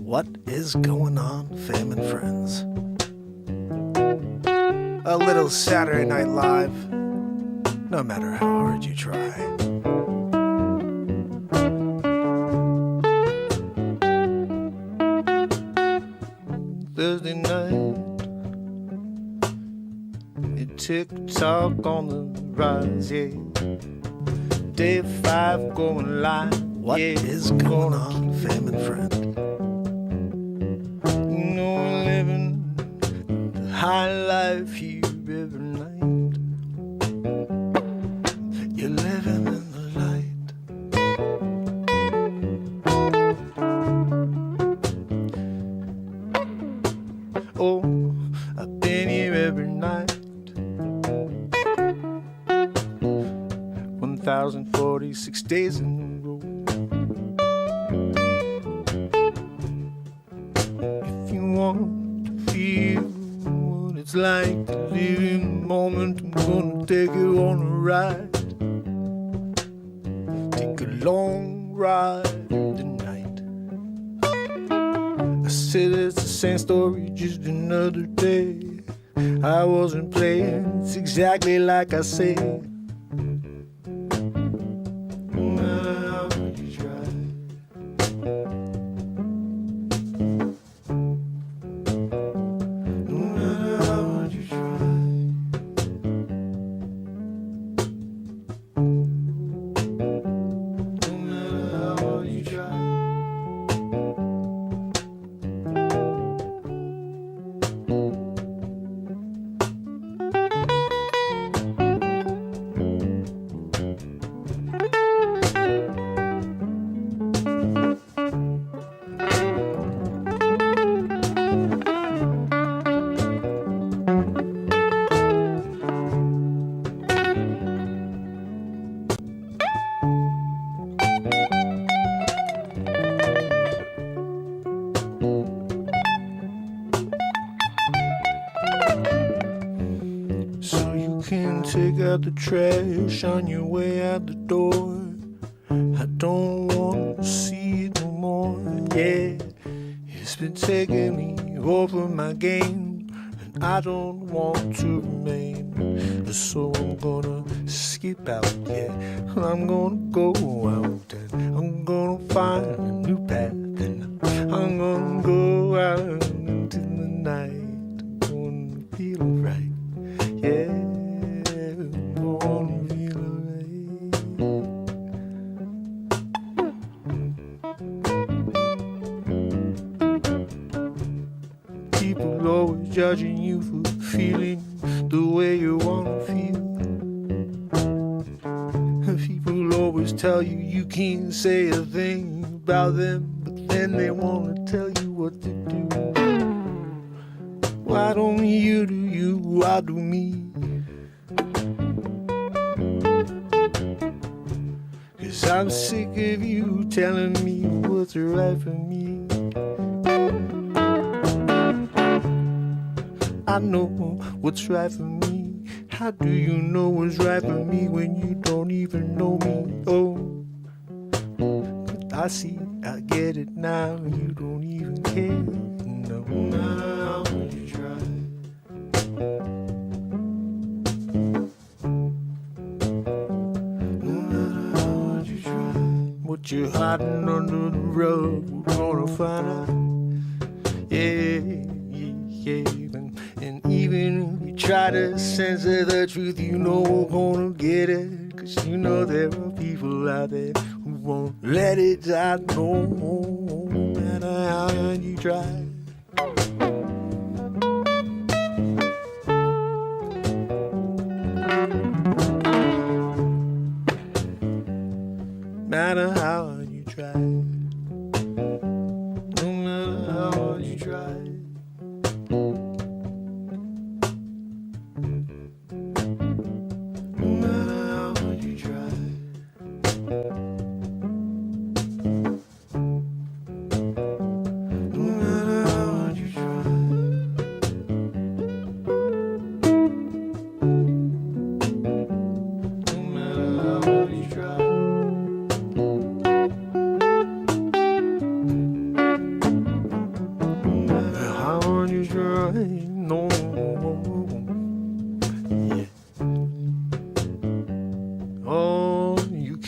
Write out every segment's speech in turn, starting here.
What is going on, fam and friends? A little Saturday Night Live, no matter how hard you try. Thursday night, TikTok on the rise, yeah. Day 5 going live. What is going on, fam and friend? You know we're living the high life here every night. You're living in the light. Oh, I've been here every night. 1,046 days in a row. If you want to feel what it's like to live in the moment, I'm gonna take you on a ride. Take a long ride tonight. I said it's the same story, just another day. I wasn't playing, it's exactly like I said. Take out the trash on your way out the door. I don't want to see it no more. Yeah, it's been taking me over my game, and I don't want to remain. So I'm gonna skip out, yeah. I'm gonna go out and I'm gonna find a new path, and I'm gonna go out into the night. I'm gonna feel right, yeah. People always judging you for feeling the way you wanna feel. People always tell you you can't say a thing about them, but then they wanna tell you what to do. Why don't you do you, I do me? 'Cause I'm sick of you telling me what's right for me. I know what's right for me. How do you know what's right for me when you don't even know me? Oh, I see, I get it now. You don't even care. No, how would you try? No matter how would you try. What you're hiding under the rug, we're gonna find out. Yeah, yeah, yeah. And even if you try to censor the truth, you know we're gonna get it. 'Cause you know there are people out there who won't let it die. No matter how hard you try. Matter how hard you try. No matter how hard you try.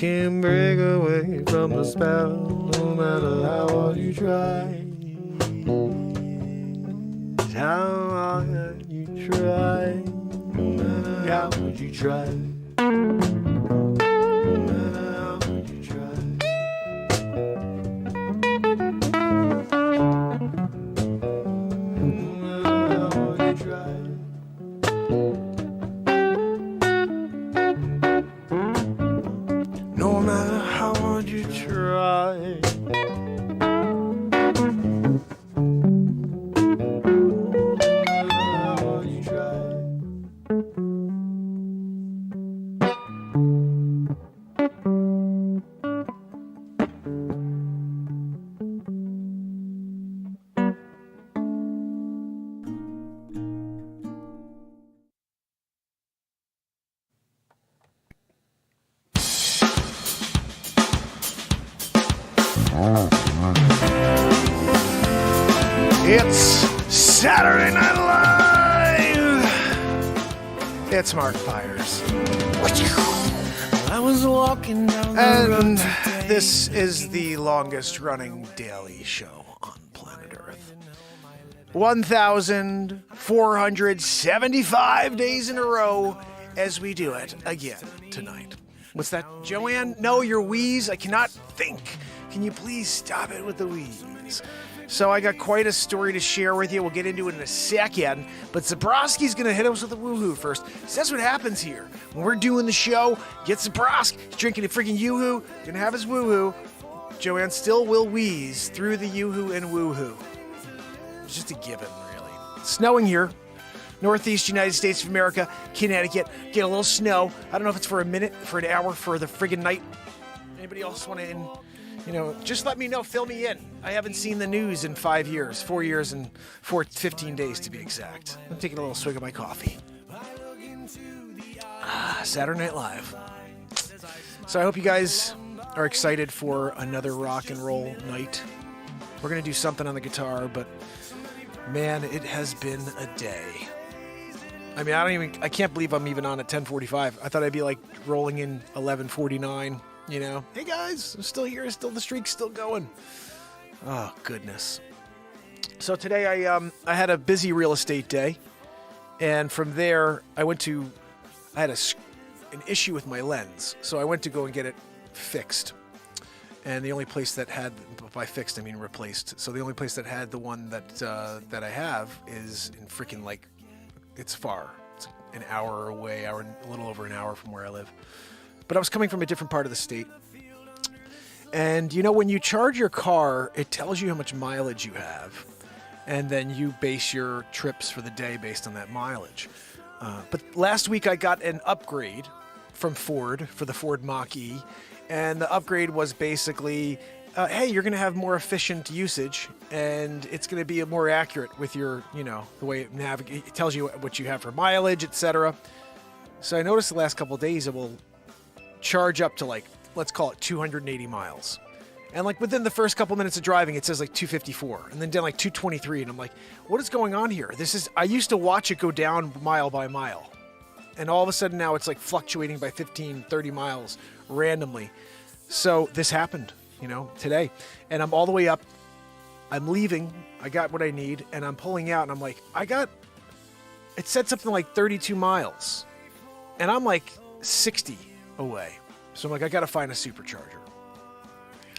can't break away from the spell, no matter how hard you try. How hard you try, no matter how hard you try. No matter how hard you try. It's Saturday Night Live. It's Mark Pires. I was walking down the road today. This is the longest running daily show on planet Earth. 1,475 days in a row as we do it again tonight. What's that, Joanne? No, your wheeze. I cannot think. Can you please stop it with the wheeze? So I got quite a story to share with you. We'll get into it in a second. But Zabrowski's going to hit us with a woohoo first. So that's what happens here. When we're doing the show, get Zabrowski. He's drinking a freaking yoo-hoo. Going to have his woohoo. Joanne still will wheeze through the yoo-hoo and woohoo. It's just a given, really. It's snowing here. Northeast United States of America, Connecticut. Get a little snow. I don't know if it's for a minute, for an hour, for the friggin' night. Anybody else want to... just let me know. Fill me in. I haven't seen the news in 4 years and 15 days to be exact. I'm taking a little swig of my coffee. Saturday Night Live. So I hope you guys are excited for another rock and roll night. We're going to do something on the guitar, but man, it has been a day. I mean, I can't believe I'm even on at 10:45. I thought I'd be like rolling in 11:49. Hey guys, I'm still here, the streak's still going. Oh, goodness. So today I had a busy real estate day, and from there I had an issue with my lens, so I went to go and get it fixed. And the only place that had, by fixed I mean replaced, so the only place that had the one that I have is in freaking, like, it's far. It's an hour away, a little over an hour from where I live. But I was coming from a different part of the state. And, when you charge your car, it tells you how much mileage you have. And then you base your trips for the day based on that mileage. But last week I got an upgrade from Ford for the Ford Mach-E. And the upgrade was basically, hey, you're going to have more efficient usage. And it's going to be more accurate with your, the way it tells you what you have for mileage, etc. So I noticed the last couple of days it will charge up to, like, let's call it 280 miles. And, like, within the first couple minutes of driving, it says, like, 254. And then down, like, 223. And I'm like, what is going on here? I used to watch it go down mile by mile. And all of a sudden now it's, like, fluctuating by 15, 30 miles randomly. So this happened, today. And I'm all the way up. I'm leaving. I got what I need. And I'm pulling out. And I'm like, it said something like 32 miles. And I'm, like, 60 away. So I'm like, I gotta find a supercharger.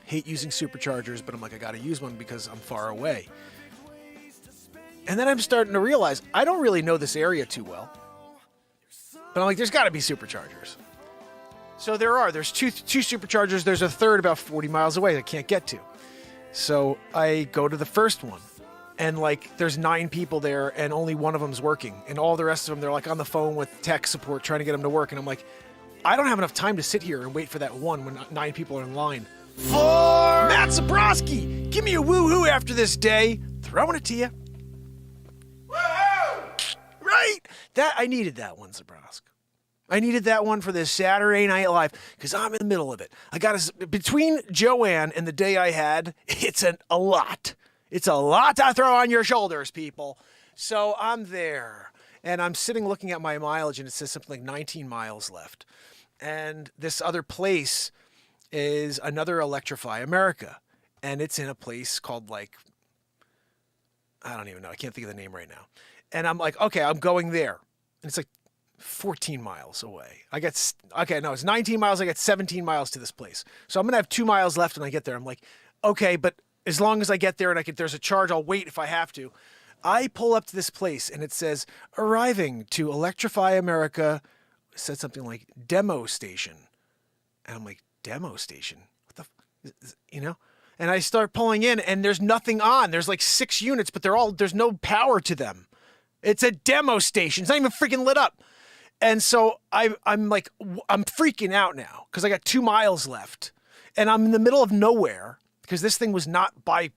Hate using superchargers, but I'm like, I gotta use one because I'm far away. And then I'm starting to realize I don't really know this area too well. But I'm like, there's gotta be superchargers. So there's two superchargers. There's a third about 40 miles away that I can't get to. So I go to the first one. And, like, there's 9 people there and only one of them's working. And all the rest of them, they're, like, on the phone with tech support trying to get them to work. And I'm like, I don't have enough time to sit here and wait for that one when 9 people are in line. For Matt Zabrowski, give me a woohoo after this day. Throwing it to you. Woohoo! Right? I needed that one, Zabrowski. I needed that one for this Saturday Night Live because I'm in the middle of it. Between Joanne and the day I had, it's a lot. It's a lot to throw on your shoulders, people. So I'm there. And I'm sitting looking at my mileage, and it says something like 19 miles left. And this other place is another Electrify America. And it's in a place called like, I don't even know. I can't think of the name right now. And I'm like, okay, I'm going there. And it's like 14 miles away. It's 19 miles. I got 17 miles to this place. So I'm going to have 2 miles left when I get there. I'm like, okay, but as long as I get there and there's a charge, I'll wait if I have to. I pull up to this place and it says, arriving to Electrify America. It said something like demo station. And I'm like, demo station? What the, And I start pulling in and there's nothing on. There's like 6 units, but there's no power to them. It's a demo station. It's not even freaking lit up. And so I'm freaking out now because I got 2 miles left and I'm in the middle of nowhere because this thing was not by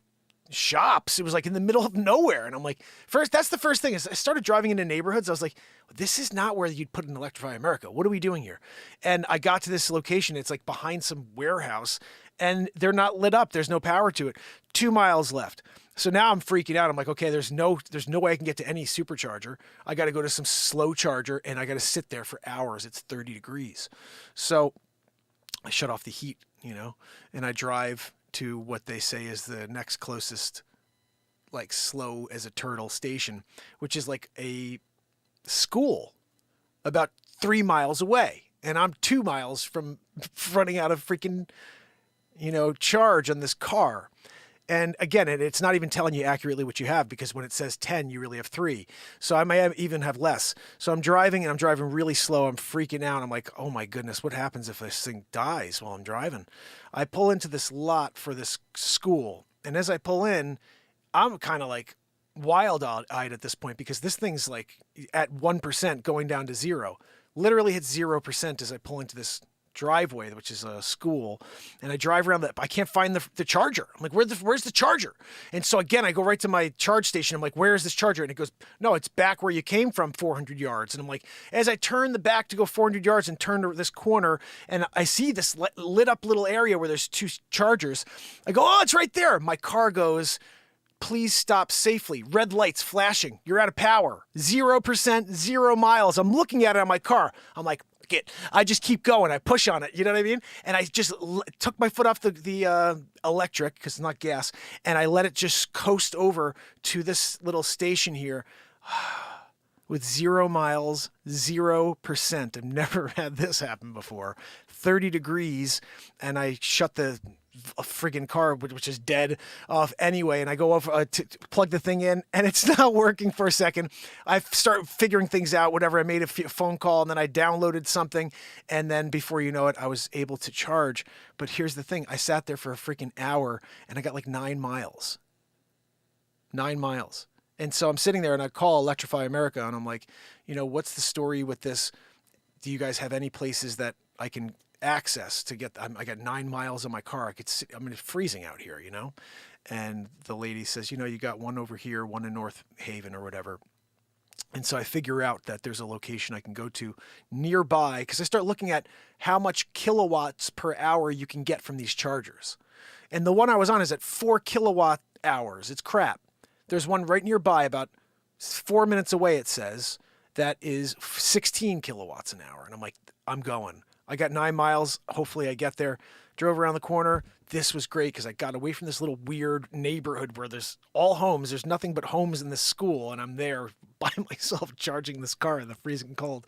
shops. It was like in the middle of nowhere. And I'm like, that's the first thing is I started driving into neighborhoods. I was like, this is not where you'd put an Electrify America. What are we doing here? And I got to this location. It's like behind some warehouse and they're not lit up. There's no power to it. 2 miles left. So now I'm freaking out. I'm like, okay, there's no way I can get to any supercharger. I got to go to some slow charger and I got to sit there for hours. It's 30 degrees. So I shut off the heat, and I drive to what they say is the next closest, like slow as a turtle station, which is like a school about 3 miles away. And I'm 2 miles from running out of freaking, charge on this car. And again, it's not even telling you accurately what you have because when it says 10, you really have 3. So I may even have less. So I'm driving and I'm driving really slow. I'm freaking out. I'm like, oh my goodness, what happens if this thing dies while I'm driving? I pull into this lot for this school. And as I pull in, I'm kind of like wild-eyed at this point because this thing's like at 1% going down to 0. Literally hits 0% as I pull into this driveway, which is a school, and I drive around that. I can't find the charger. I'm like, where's the charger? And so again, I go right to my charge station. I'm like, where is this charger? And it goes, no, it's back where you came from, 400 yards. And I'm like, as I turn the back to go 400 yards and turn to this corner, and I see this lit up little area where there's 2 chargers. I go, oh, it's right there. My car goes, please stop safely. Red lights flashing. You're out of power. 0%, 0 miles. I'm looking at it on my car. I'm like, I just keep going. I push on it. You know what I mean? And I just took my foot off the electric because it's not gas. And I let it just coast over to this little station here with 0 miles, 0%. I've never had this happen before. 30 degrees. And I shut the friggin' car, which is dead, off anyway. And I go over to plug the thing in and it's not working for a second. I start figuring things out, whatever. I made a phone call and then I downloaded something. And then before you know it, I was able to charge. But here's the thing. I sat there for a freaking hour and I got like 9 miles. 9 miles. And so I'm sitting there and I call Electrify America and I'm like, what's the story with this? Do you guys have any places that I can access to get? I got 9 miles on my car. I'm freezing out here, And the lady says, you got one over here, one in North Haven or whatever. And so I figure out that there's a location I can go to nearby because I start looking at how much kilowatts per hour you can get from these chargers. And the one I was on is at 4 kilowatt hours. It's crap. There's one right nearby about 4 minutes away, it says, that is 16 kilowatts an hour. And I'm like, I'm going. I got 9 miles. Hopefully I get there. Drove around the corner. This was great because I got away from this little weird neighborhood where there's all homes. There's nothing but homes in this school. And I'm there by myself charging this car in the freezing cold.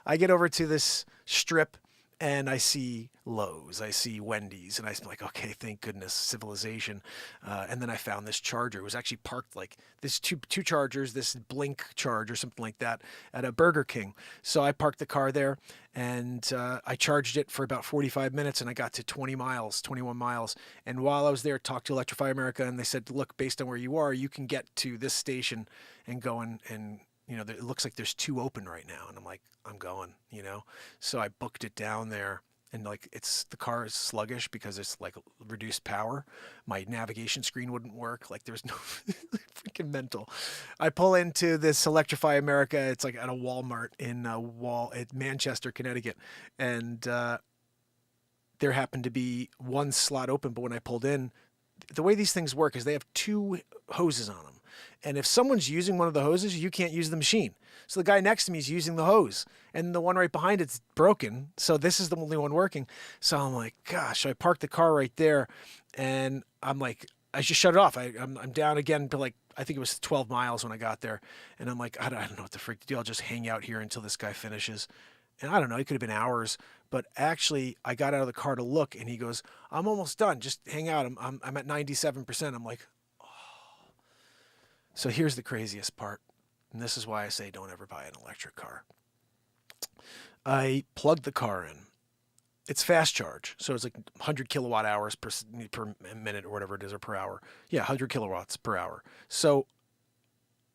I get over to this strip and I see Lowe's. I see Wendy's. And I'm like, okay, thank goodness, civilization. And then I found this charger. It was actually parked like this two chargers, this Blink charge or something like that at a Burger King. So I parked the car there and I charged it for about 45 minutes and I got to 21 miles. And while I was there, talked to Electrify America and they said, look, based on where you are, you can get to this station and go and it looks like there's 2 open right now. And I'm like, I'm going, So I booked it down there and like the car is sluggish because it's like reduced power. My navigation screen wouldn't work. Like there's no freaking mental. I pull into this Electrify America. It's like at a Walmart at Manchester, Connecticut. And there happened to be one slot open. But when I pulled in, the way these things work is they have 2 hoses on them. And if someone's using one of the hoses, you can't use the machine. So the guy next to me is using the hose, and the one right behind it's broken. So this is the only one working. So I'm like, gosh, I parked the car right there, and I'm like, I just shut it off. I'm down again to like, I think it was 12 miles when I got there. And I'm like, I don't know what the freak to do. I'll just hang out here until this guy finishes. And I don't know, it could have been hours, but actually I got out of the car to look, and he goes, I'm almost done. Just hang out. I'm at 97%. I'm like, oh. So here's the craziest part. And this is why I say don't ever buy an electric car. I plugged the car in. It's fast charge. So it's like 100 kilowatt hours per minute or whatever it is, or per hour. Yeah, 100 kilowatts per hour. So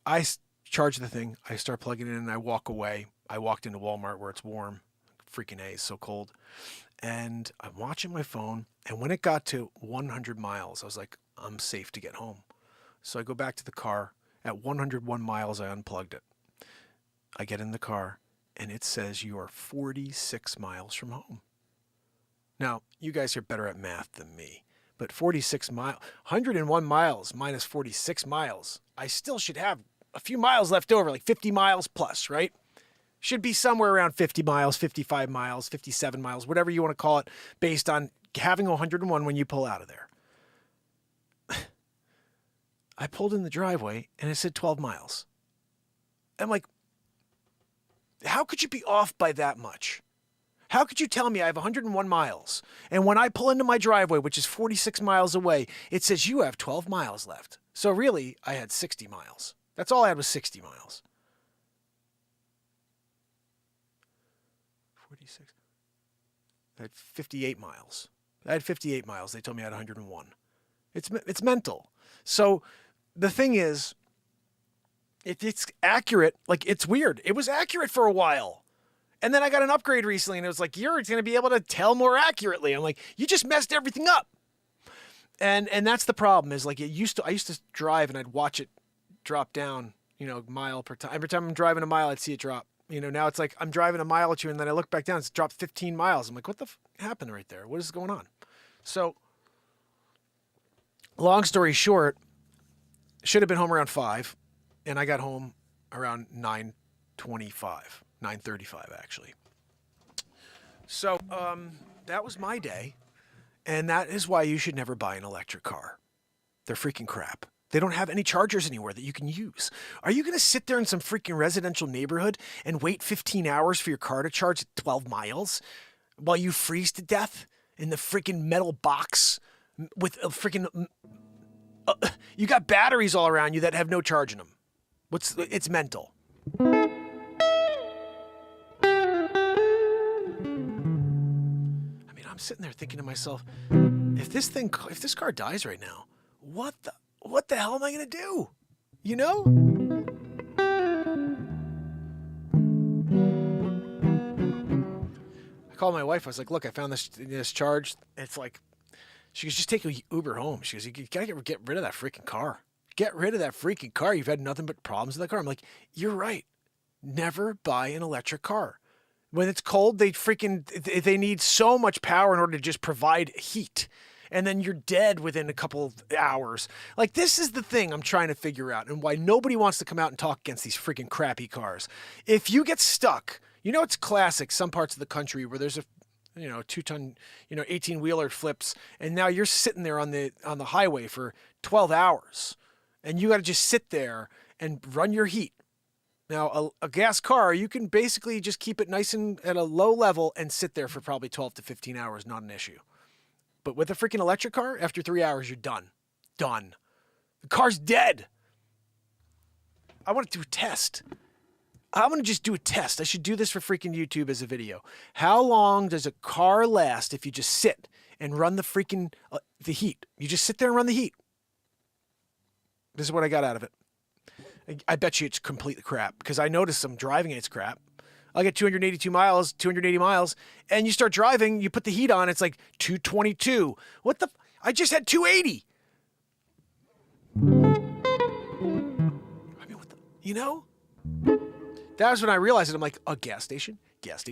I charge the thing. I start plugging it in and I walk away. I walked into Walmart where it's warm. Freaking A, it's so cold. And I'm watching my phone. And when it got to 100 miles, I was like, I'm safe to get home. So I go back to the car. At 101 miles, I unplugged it. I get in the car, and it says you are 46 miles from home. Now, you guys are better at math than me, but 101 miles minus 46 miles, I still should have a few miles left over, like 50 miles plus, right? Should be somewhere around 50 miles, 55 miles, 57 miles, whatever you want to call it, based on having 101 when you pull out of there. I pulled in the driveway and it said 12 miles. I'm like, how could you be off by that much? How could you tell me I have 101 miles? And when I pull into my driveway, which is 46 miles away, it says you have 12 miles left. So really, I had 60 miles. That's all I had was 60 miles. 46. I had 58 miles. I had 58 miles. They told me I had 101. It's mental. So the thing is, if it's accurate, like it's weird. It was accurate for a while. And then I got an upgrade recently and it was like, you're going to be able to tell more accurately. I'm like, you just messed everything up. And that's the problem is like I used to drive and I'd watch it drop down, mile per time. Every time I'm driving a mile, I'd see it drop. Now it's like I'm driving a mile or two and then I look back down, it's dropped 15 miles. I'm like, what the happened right there? What is going on? So long story short, should have been home around 5, and I got home around 9:35 actually. So that was my day, and that is why you should never buy an electric car. They're freaking crap. They don't have any chargers anywhere that you can use. Are you going to sit there in some freaking residential neighborhood and wait 15 hours for your car to charge at 12 miles while you freeze to death in the freaking metal box with a freaking... you got batteries all around you that have no charge in them. It's mental. I mean, I'm sitting there thinking to myself, if this car dies right now, what the hell am I going to do? I called my wife. I was like, look, I found this charge. It's like, she goes, just take an Uber home. She goes, you gotta get rid of that freaking car. Get rid of that freaking car. You've had nothing but problems with that car. I'm like, you're right. Never buy an electric car. When it's cold, they need so much power in order to just provide heat. And then you're dead within a couple of hours. Like, this is the thing I'm trying to figure out and why nobody wants to come out and talk against these freaking crappy cars. If you get stuck, it's classic, some parts of the country where there's a 2-ton, 18-wheeler flips, and now you're sitting there on the highway for 12 hours, and you got to just sit there and run your heat. Now, a gas car, you can basically just keep it nice and at a low level and sit there for probably 12 to 15 hours, not an issue. But with a freaking electric car, after 3 hours, you're done. Done. The car's dead. I want to do a test. I'm going to just do a test. I should do this for freaking YouTube as a video. How long does a car last if you just sit and run the freaking, the heat? You just sit there and run the heat. This is what I got out of it. I bet you it's completely crap because I noticed I'm driving it, it's crap. I get 280 miles, and you start driving, you put the heat on, it's like 222. I just had 280. I mean, That was when I realized it. I'm like, a gas station. Where's the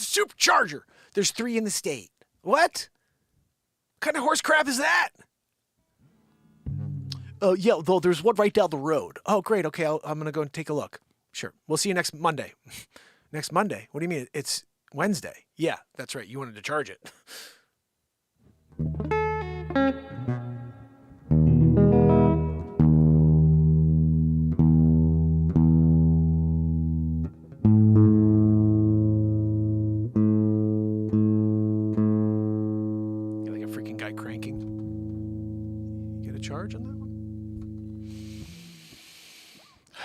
supercharger? There's 3 in the state. What kind of horse crap is that? Oh, yeah, though there's one right down the road. Oh, great. Okay, I'm going to go and take a look. Sure. We'll see you next Monday. Next Monday? What do you mean? It's Wednesday. Yeah, that's right. You wanted to charge it. You're like a freaking guy cranking. You get a charge on that one?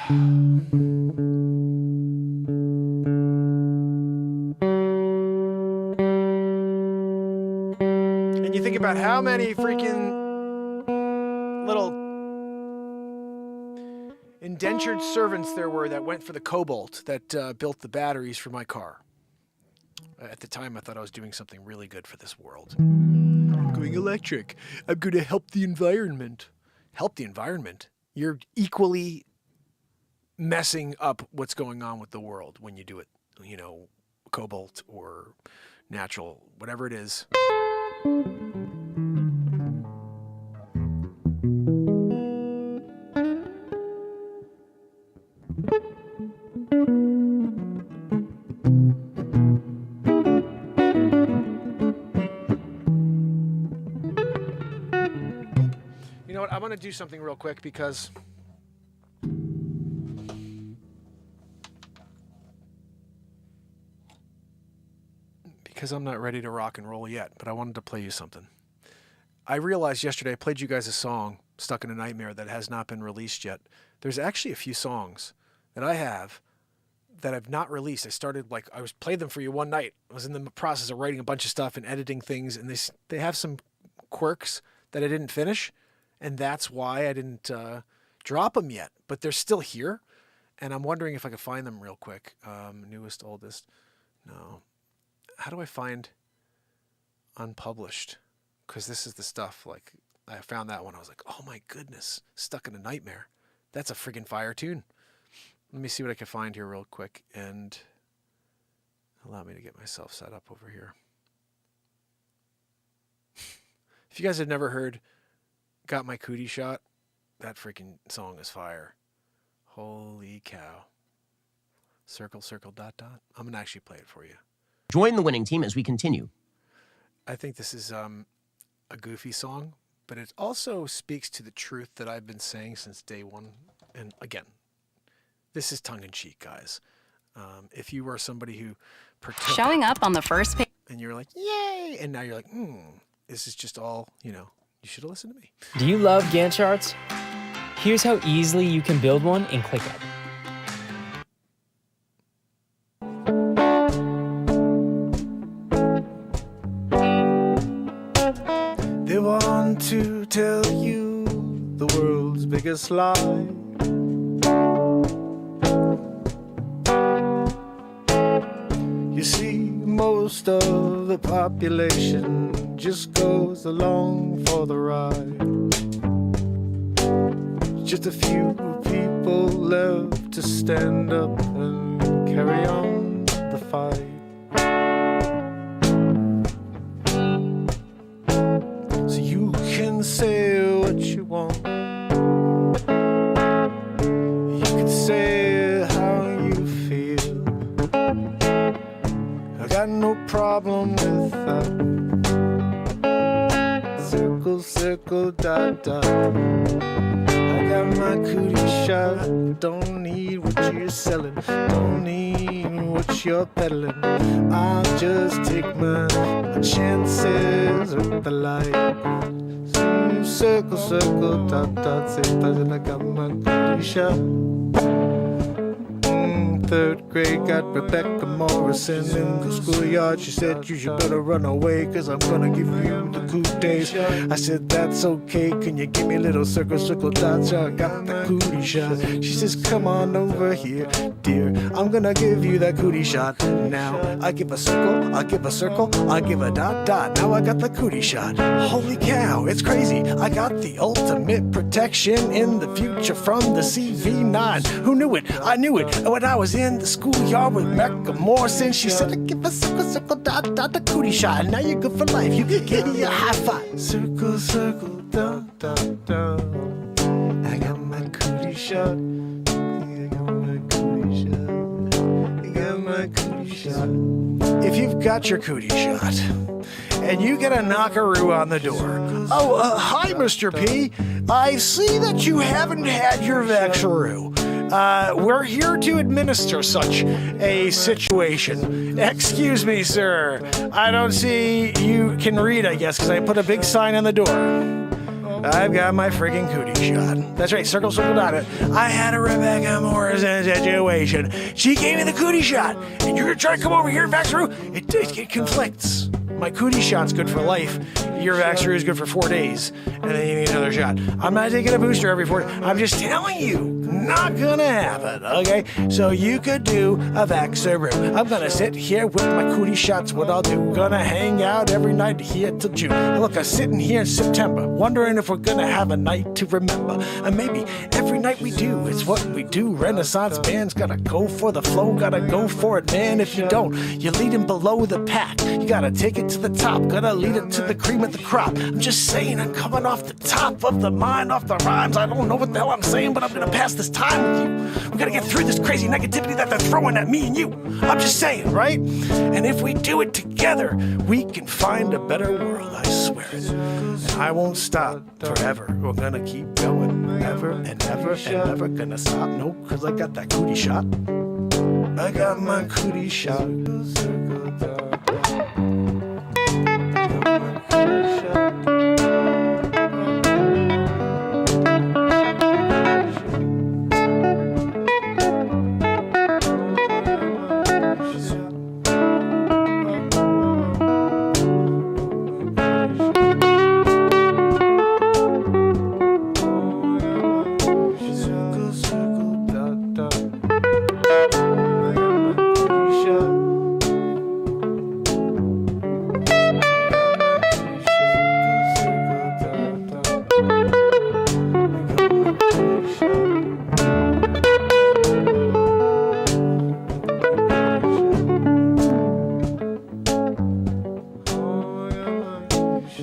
And you think about how many freaking little indentured servants there were that went for the cobalt that built the batteries for my car. At the time, I thought I was doing something really good for this world. I'm going electric. I'm going to help the environment. Help the environment? You're equally messing up what's going on with the world when you do it, you know, cobalt or natural, whatever it is. You know what? I'm going to do something real quick because I'm not ready to rock and roll yet, but I wanted to play you something. I realized yesterday I played you guys a song, Stuck in a Nightmare, that has not been released yet. There's actually a few songs that I have that I've not released. I was playing them for you one night. I was in the process of writing a bunch of stuff and editing things, and they have some quirks that I didn't finish, and that's why I didn't drop them yet. But they're still here, and I'm wondering if I could find them real quick. Newest, oldest, no. How do I find unpublished? Because this is the stuff, like, I found that one. I was like, oh my goodness, Stuck in a Nightmare. That's a friggin' fire tune. Let me see what I can find here real quick and allow me to get myself set up over here. If you guys have never heard Got My Cootie Shot, that freaking song is fire. Holy cow. Circle, circle, dot, dot. I'm going to actually play it for you. Join the winning team as we continue. I think this is a goofy song, but it also speaks to the truth that I've been saying since day one. And again, this is tongue-in-cheek, guys. If you are somebody who showing up on the first page and you're like, yay, and now you're like, this is just all, you should have listened to me. Do you love Gantt charts? Here's how easily you can build one in ClickUp. They want to tell you the world's biggest lie. You see, most of the population just goes along for the ride. Just a few people left to stand up and carry on the fight. So you can say what you want. You can say how you feel. I got no problem with that. Circle, circle, dot, dot. I got my cootie shot. Don't need what you're selling. Don't need what you're peddling. I'll just take my chances with the light. Circle, circle, dot, dot. Say, I got my cootie shot. Third grade, got Rebecca Morrison in the schoolyard. She said, you should better run away, cause I'm gonna give you the cooties. I said, that's okay, can you give me a little circle, circle, dot, so I got the cootie shot. She says, come on over here, dear, I'm gonna give you that cootie shot. Now, I give a circle, I give a circle, I give a dot, dot. Now I got the cootie shot. Holy cow, it's crazy. I got the ultimate protection in the future from the CV9. Who knew it? I knew it when I was in the schoolyard with Rebecca Morrison. She said, I give a circle, circle, dot, dot, the cootie shot. And now you're good for life. You can give me a high five. Circle, circle, dot, dot, dot. cootie shot. I got my cootie shot. I got my cootie shot. If you've got your cootie shot and you get a knockaroo on the door, hi, Mr. P. I see that you haven't had your Vaxaroo. We're here to administer such a situation. Excuse me, sir. I don't see you can read, I guess, because I put a big sign on the door. I've got my friggin' cootie shot. That's right, circle dot it. I had a Rebecca Morrison situation. She gave me the cootie shot, and you're gonna try to come over here and Vaxaroo? It conflicts. My cootie shot's good for life. Your Vaxaroo is good for 4 days, and then you need another shot. I'm not taking a booster every 4 days. I'm just telling you, not gonna happen, okay? So you could do a Vaxaroo. I'm gonna sit here with my cootie shots, what I'll do. Gonna hang out every night here till June. And look, I'm sitting here in September, wondering if we're gonna have a night to remember. And maybe every night we do, it's what we do. Renaissance bands gotta go for the flow, gotta go for it, man. If you don't, you're leading below the pack. You gotta take it to the top, gotta lead it to the cream of the crop. I'm just saying, I'm coming off the top of the mind, off the rhymes. I don't know what the hell I'm saying, but I'm gonna pass this time with you. We gotta get through this crazy negativity that they're throwing at me and you. I'm just saying, right? And if we do it together, we can find a better world, I swear it. And I won't stop forever. We're gonna keep going, ever and ever and never gonna stop. No, cause I got that cootie shot. I got my cootie shot.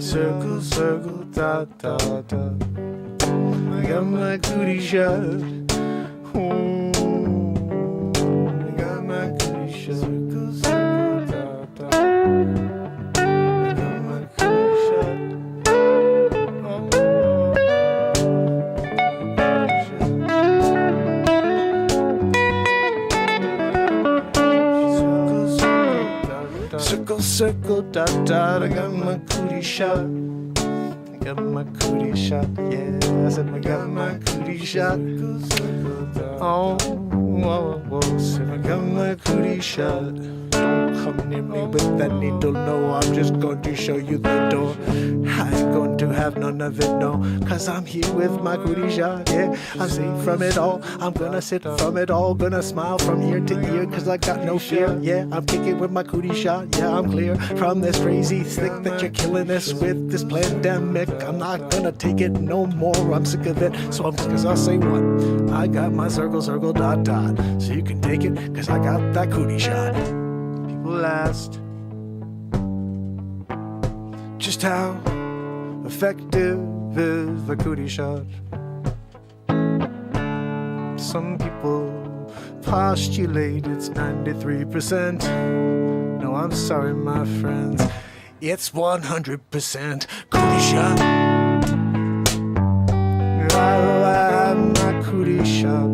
Circle, circle, dot, dot, dot. I got my cootie shot. Ooh, I got my cootie shot. Circle, circle, dot, dot. I got my cootie shot. Circle, circle, dot, dot. I got my cootie shot. I got my cootie shot. Yeah, I said I got my cootie shot. Oh, whoa, whoa. Said I got my cootie shot. Don't come near me with that needle. No, I'm just going to show you the door. I ain't going to have none of it, no. Cause I'm here with my cootie shot. Yeah, I'm safe from it all. I'm gonna sit from it all. Gonna smile from ear to ear. Cause I got no fear. Yeah, I'm kicking with my cootie shot. Yeah, I'm clear from this crazy stick that you're killing us with this pandemic. I'm not gonna take it no more. I'm sick of it. So I'm cause I'll say what? I got my circle, circle, dot, dot. So you can take it cause I got that cootie shot. People asked just how effective is the cootie shot. Some people postulate it's 93%. No, I'm sorry, my friends. It's 100% cootie shot. I love my cootie shot.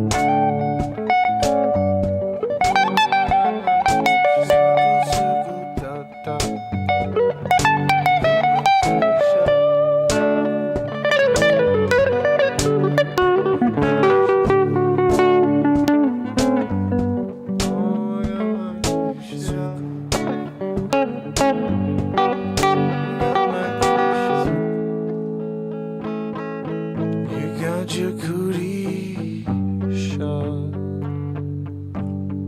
Your cootie shot.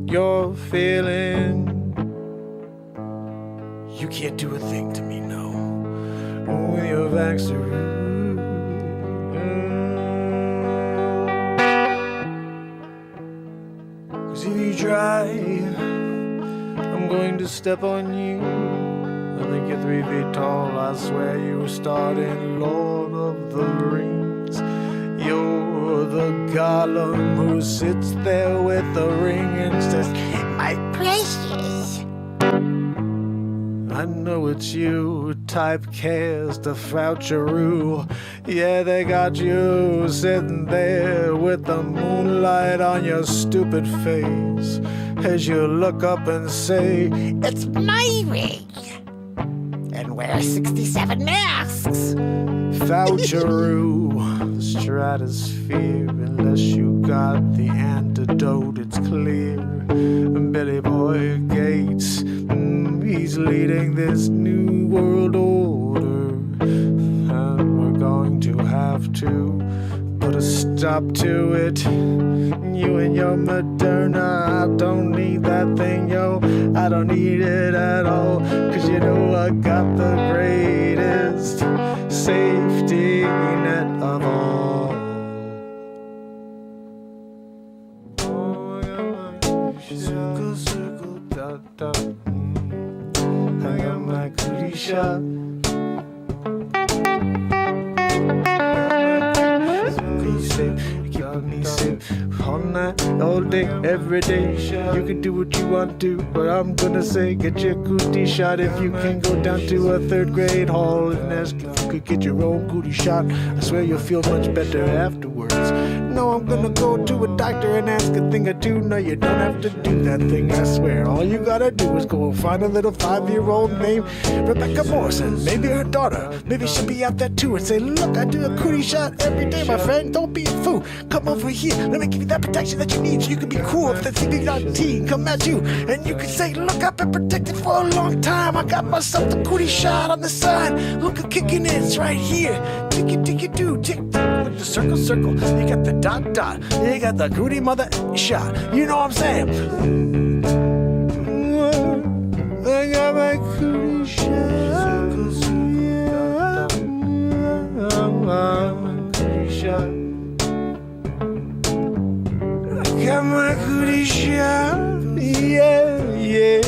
You're feeling you can't do a thing to me, no. With your Vaxaroo. Cause if you try, I'm going to step on you. I think you're 3 feet tall. I swear you were starting Lord of the Rings. You're the golem who sits there with the ring and says, my precious. I know it's you, typecast a Foucheroo. Yeah, they got you sitting there with the moonlight on your stupid face as you look up and say, it's my ring. And wear 67 masks. Foucheroo, the stratosphere, unless you got the antidote, it's clear. Billy Boy Gates, he's leading this new world order, and we're going to have to put a stop to it. You and your Moderna, I don't need that thing, yo. I don't need it at all, 'cause you know I got the greatest safety net of all. Circle, circle, dot, dot. I got my cootie shot. Keep me safe all night, all day, every day. You can do what you want to, but I'm gonna say get your cootie shot. If you can go down to a 3rd grade hall and ask if you could get your own cootie shot, I swear you'll feel much better afterwards. No, I'm gonna go to a doctor and ask a thing or two. No, you don't have to do that thing, I swear. All you gotta do is go find a little 5-year-old named Rebecca Morrison. Maybe her daughter, maybe she'll be out there too, and say, look, I do a cootie shot every day, my friend. Don't be a fool. Come over here. Let me give you that protection that you need so you can be cool if the CB-19 come at you. And you can say, look, I've been protected for a long time. I got myself the cootie shot on the side. Look, I'm kicking it. It's right here. Ticky-ticky-doo. Tick-tick. With the circle, circle. You got the dot, dot. You got the cootie mother shot. You know what I'm saying? I got my cootie shot. Circle, circle, dot, dot. My cootie shot. Got my cootie shot, yeah, yeah.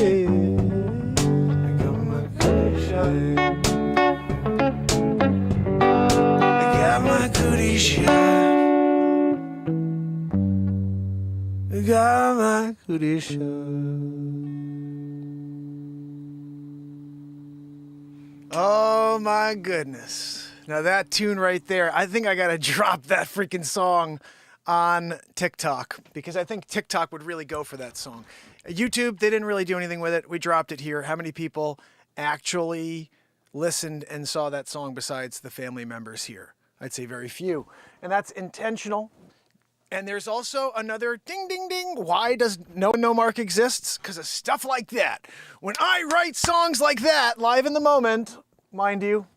I got my cootie shot. I got my cootie shot. I got my cootie shot. Oh my goodness. Now that tune right there, I think I gotta drop that freaking song on TikTok, because I think TikTok would really go for that song. YouTube, they didn't really do anything with it. We dropped it here. How many people actually listened and saw that song besides the family members here? I'd say very few. And that's intentional. And there's also another ding, ding, ding. Why does No Mark exists? Because of stuff like that. When I write songs like that, live in the moment, mind you,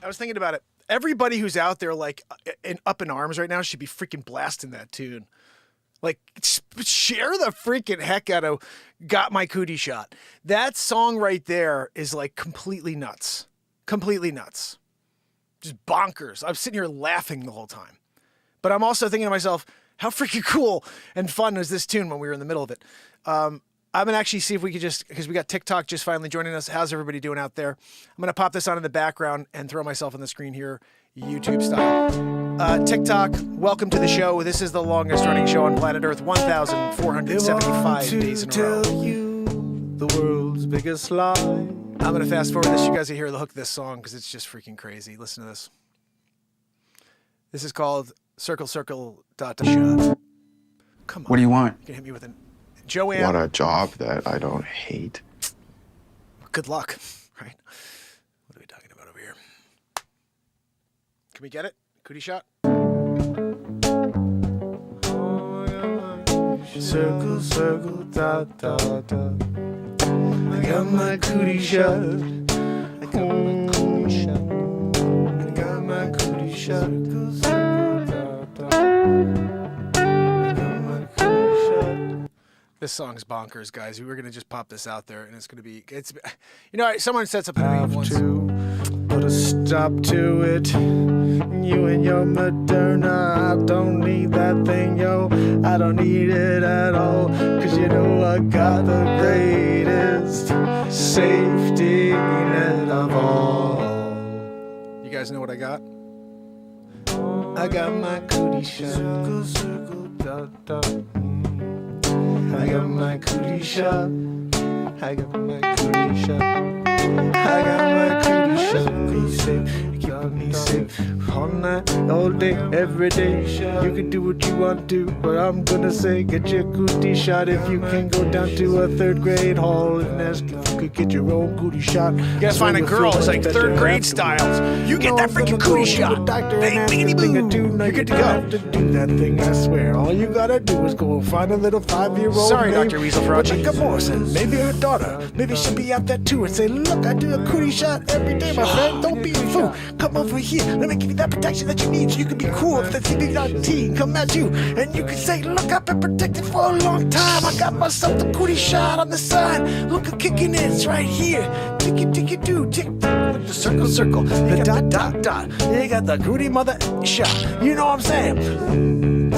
I was thinking about it. Everybody who's out there, like, up in arms right now should be freaking blasting that tune. Like, share the freaking heck out of Got My Cootie Shot. That song right there is, like, completely nuts. Completely nuts. Just bonkers. I'm sitting here laughing the whole time. But I'm also thinking to myself, how freaking cool and fun was this tune when we were in the middle of it? I'm going to actually see if we could just, because we got TikTok just finally joining us. How's everybody doing out there? I'm going to pop this on in the background and throw myself on the screen here, YouTube style. TikTok, welcome to the show. This is the longest running show on planet Earth, 1,475 days in a row. Tell you the world's biggest lie. I'm going to fast forward this. You guys will hear the hook of this song because it's just freaking crazy. Listen to this. This is called Circle, Circle, Dot, Dot, Shot. Come on. What do you want? You can hit me with an Joanne. Want a job that I don't hate. Good luck, right? What are we talking about over here? Can we get it? Cootie shot? Circle, circle, dot, dot, dot. I got my cootie shot. I got my cootie shot. I got my cootie shot. Circle, circle, dot, dot. This song's bonkers, guys. We were gonna just pop this out there, and it's gonna be. It's, you know, someone said something to me once. Put a stop to it. You and your Moderna, I don't need that thing, yo. I don't need it at all, 'cause you know I got the greatest safety net of all. You guys know what I got? I got my cootie shot. Circle, circle, dot, dot. I got my cootie shot. I got my cootie shot. I got my cootie shot. Be safe, keep me safe. All night, all day, every day. You can do what you want to, but I'm gonna say get your cootie shot. If you can go down to a third grade hall and ask if you could get your own cootie shot. You gotta find a girl who's like third grade styles. You get that freaking cootie shot. Bang, bingity boo. You're good to go. To do that thing, I swear. All you gotta do is go find a little 5-year-old. Sorry, babe Dr. Weasel Froggy. with like a Morrison, maybe her daughter. Maybe she'll be out there too and say, look, I do a cootie shot every day, my friend. Don't be a fool. Come over here. Let me give you that protection that you need so you can be cool if the CB-19 come at you. And you can say, look, I've been protected for a long time. I got myself the cootie shot on the side. Look, I'm kicking it. It's right here. Ticky-ticky-doo. Tick-tick. The circle, circle. The dot, dot, dot. You got the cootie mother shot. You know what I'm saying?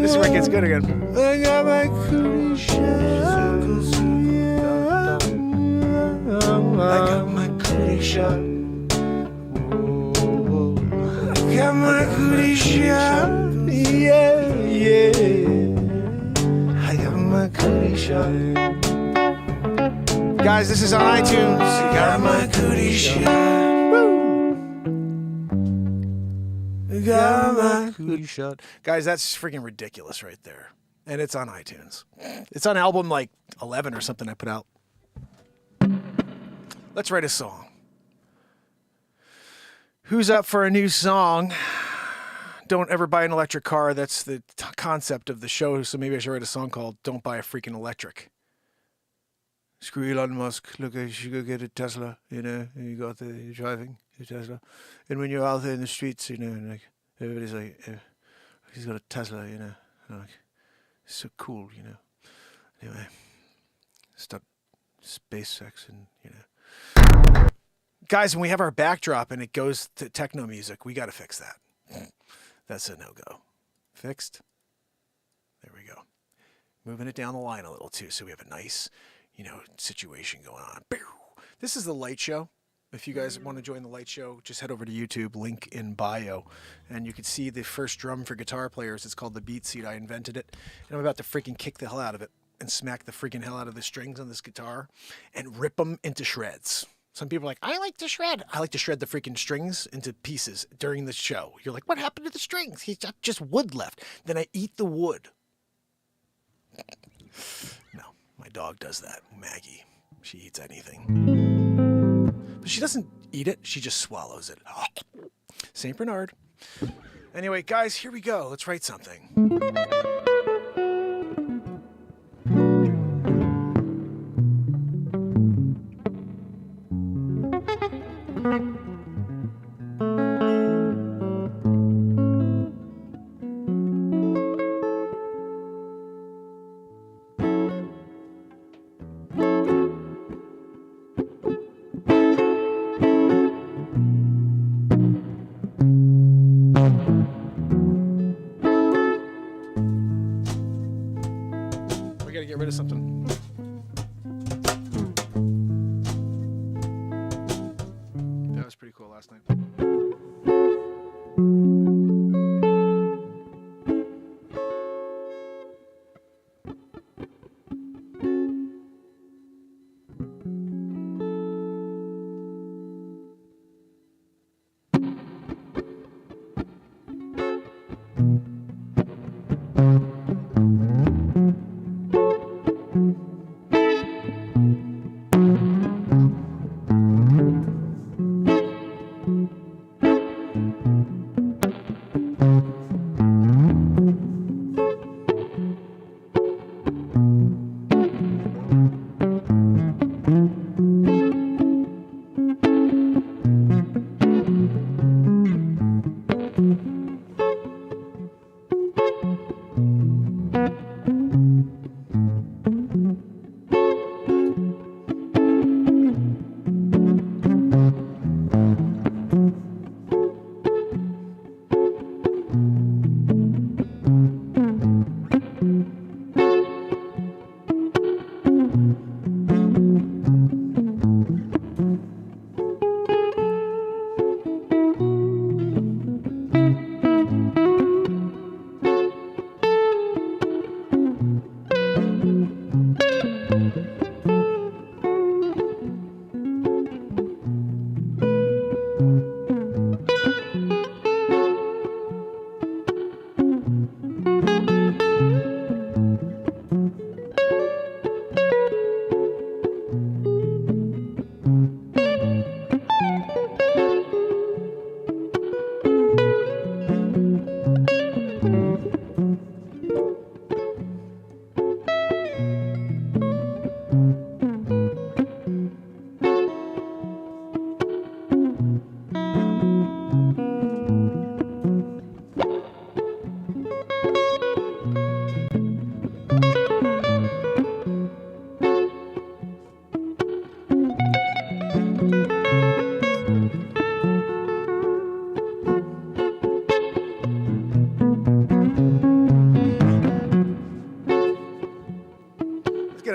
This is where it gets good again. I got my cootie shot. I got my cootie shot. I got my cootie shot. Yeah, yeah. I got my cootie shot. Guys, this is on iTunes. I got my cootie shot. Woo. I got my cootie shot. Guys, that's freaking ridiculous right there. And it's on iTunes. It's on album like 11 or something I put out. Let's write a song. Who's up for a new song? Don't ever buy an electric car. That's the concept of the show. So maybe I should write a song called Don't Buy a Freaking Electric. Screw Elon Musk. Look, you should go get a Tesla, you know, and you're driving a Tesla. And when you're out there in the streets, you know, and like, everybody's like, he's got a Tesla, you know. And like, it's so cool, you know. Anyway, stop SpaceX and, you know. Guys, when we have our backdrop and it goes to techno music, we got to fix that. That's a no-go. Fixed? There we go. Moving it down the line a little, too, so we have a nice, you know, situation going on. This is the light show. If you guys want to join the light show, just head over to YouTube, link in bio, and you can see the first drum for guitar players. It's called the Beat Seat. I invented it, and I'm about to freaking kick the hell out of it and smack the freaking hell out of the strings on this guitar and rip them into shreds. Some people are like, I like to shred. I like to shred the freaking strings into pieces during the show. You're like, what happened to the strings? He's got just wood left. Then I eat the wood. No, my dog does that. Maggie. She eats anything. But she doesn't eat it. She just swallows it. St. Bernard. Anyway, guys, here we go. Let's write something. Get rid of something. That was pretty cool last night.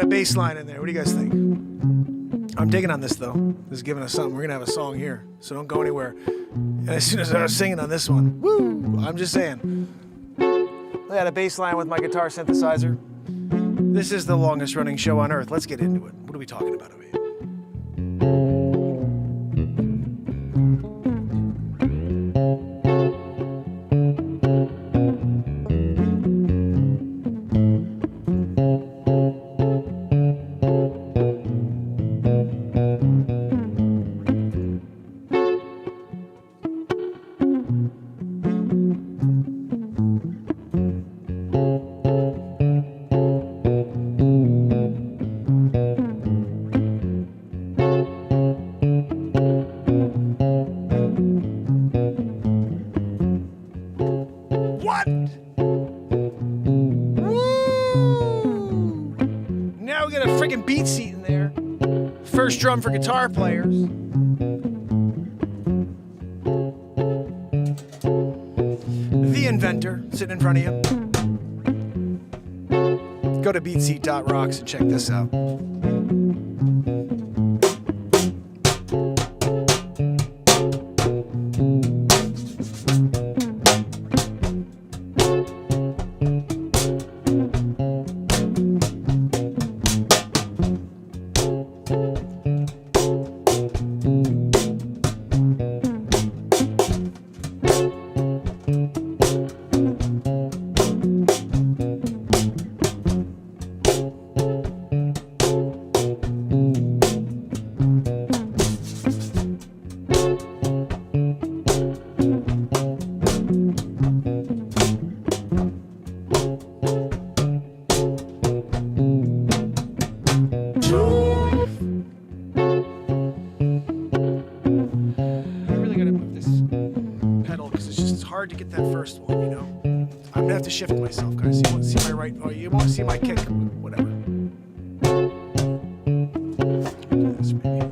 bass line in there. What do you guys think? I'm digging on this, though. This is giving us something. We're going to have a song here, so don't go anywhere. And as soon as I was singing on this one, woo! I'm just saying. I had a bass line with my guitar synthesizer. This is the longest running show on earth. Let's get into it. What are we talking about over here? Drum for guitar players. The inventor sitting in front of you. Go to beatseat.rocks and check this out. To get that first one, you know, I'm gonna have to shift myself, guys. You won't see my right, or you won't see my kick, whatever. Do this, maybe.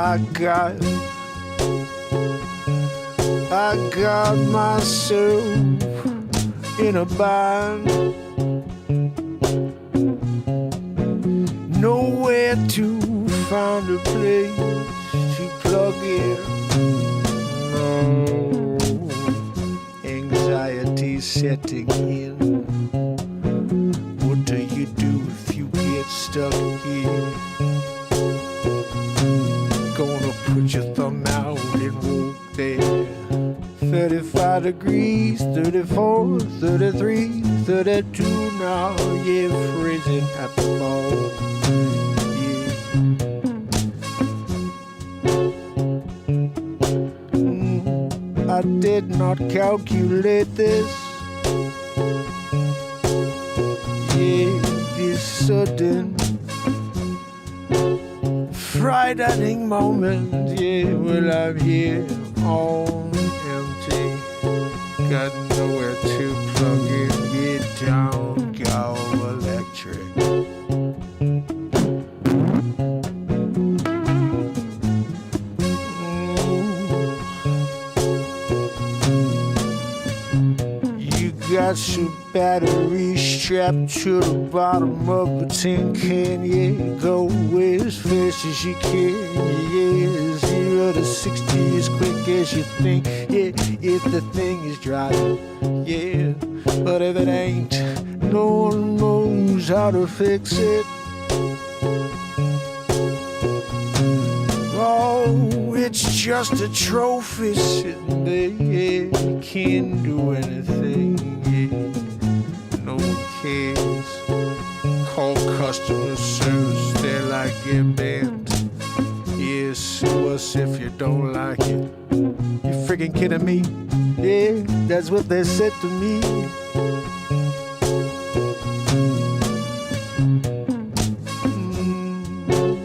I got myself in a bind. Nowhere to find a place to plug in. No, anxiety setting in. What do you do if you get stuck here? Gonna put your thumb out and walk there. 35 degrees, 34, 33, 32 now. Yeah, freezing at the ball. Yeah. I did not calculate this. Yeah, this sudden frightening moment. Yeah, well, I'm here on empty. Got nowhere to plug in. Get down, go electric. You got your battery strapped to the bottom of a tin can. Yeah, go as fast as you can. Yeah, 0 to 60 as quick as you think. Yeah, if the thing is driving. Yeah, but if it ain't, no one knows how to fix it. Oh, it's just a trophy sitting there. Yeah, you can't do anything. Yeah, no one cares. Call customer service, they're like, yeah, banned. Yeah, sue us if you don't like it. You freaking kidding me? Yeah, that's what they said to me.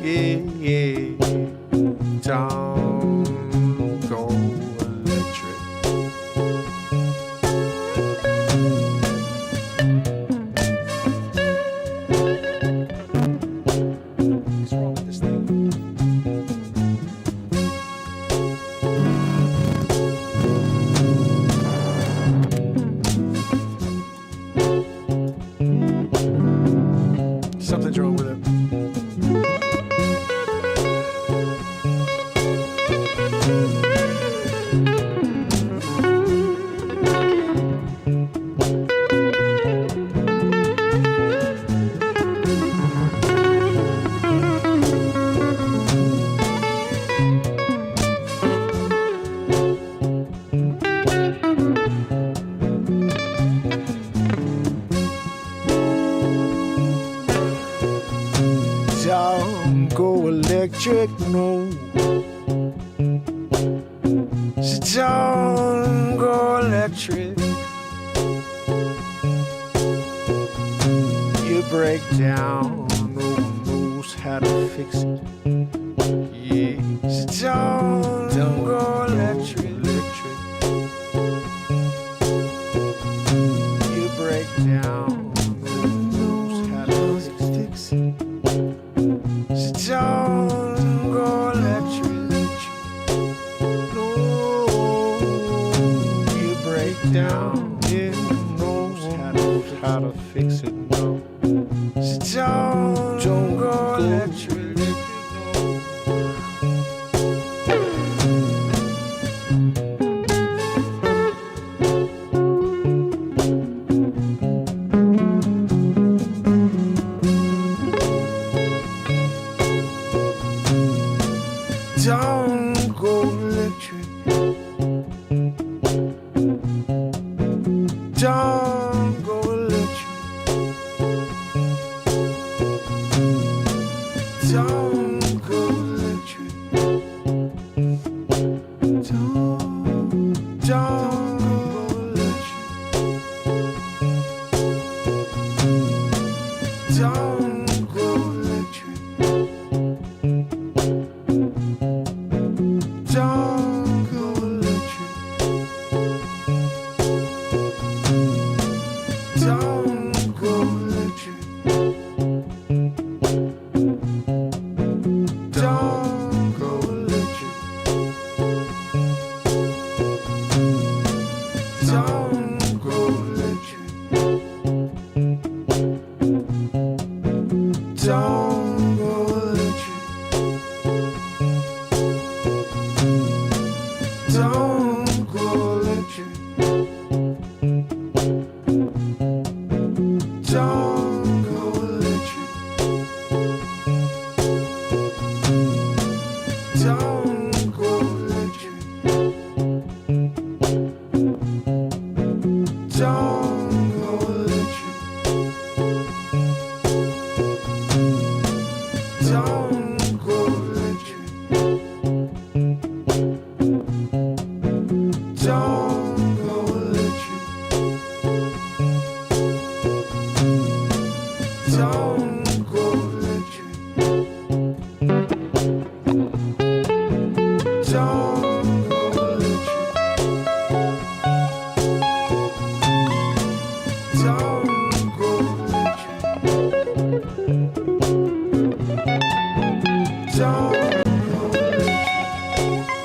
Yeah, yeah. Don't go electric. What's wrong with this thing? Something's wrong with it. Don't go electric, no. So don't go electric. You break down, no one knows how to fix it. Yeah, so don't go electric. You break down, no one knows how to fix it. Don't go electric. No, you break down. Yeah, knows how to fix it. No, don't go electric. Don't go electric. Don't go electric. Don't go electric. Don't go electric. Don't go electric. Don't go electric. Don't go electric. Don't go electric. Don't go electric. Don't go electric. Don't go electric. Don't go electric. Don't go electric. Don't go electric. Don't go electric. Don't.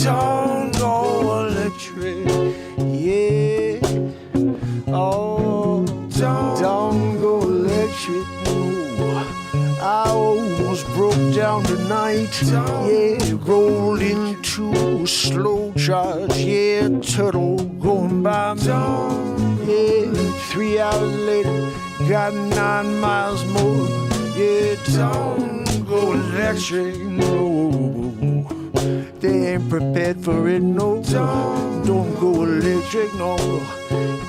Don't go electric, yeah. Oh, don't go electric, no. I almost broke down tonight, yeah. Rolled into a slow charge, yeah. Turtle going by me, yeah. 3 hours later, got 9 miles more, yeah. Don't go electric, no. They ain't prepared for it, no. Don't go electric, no.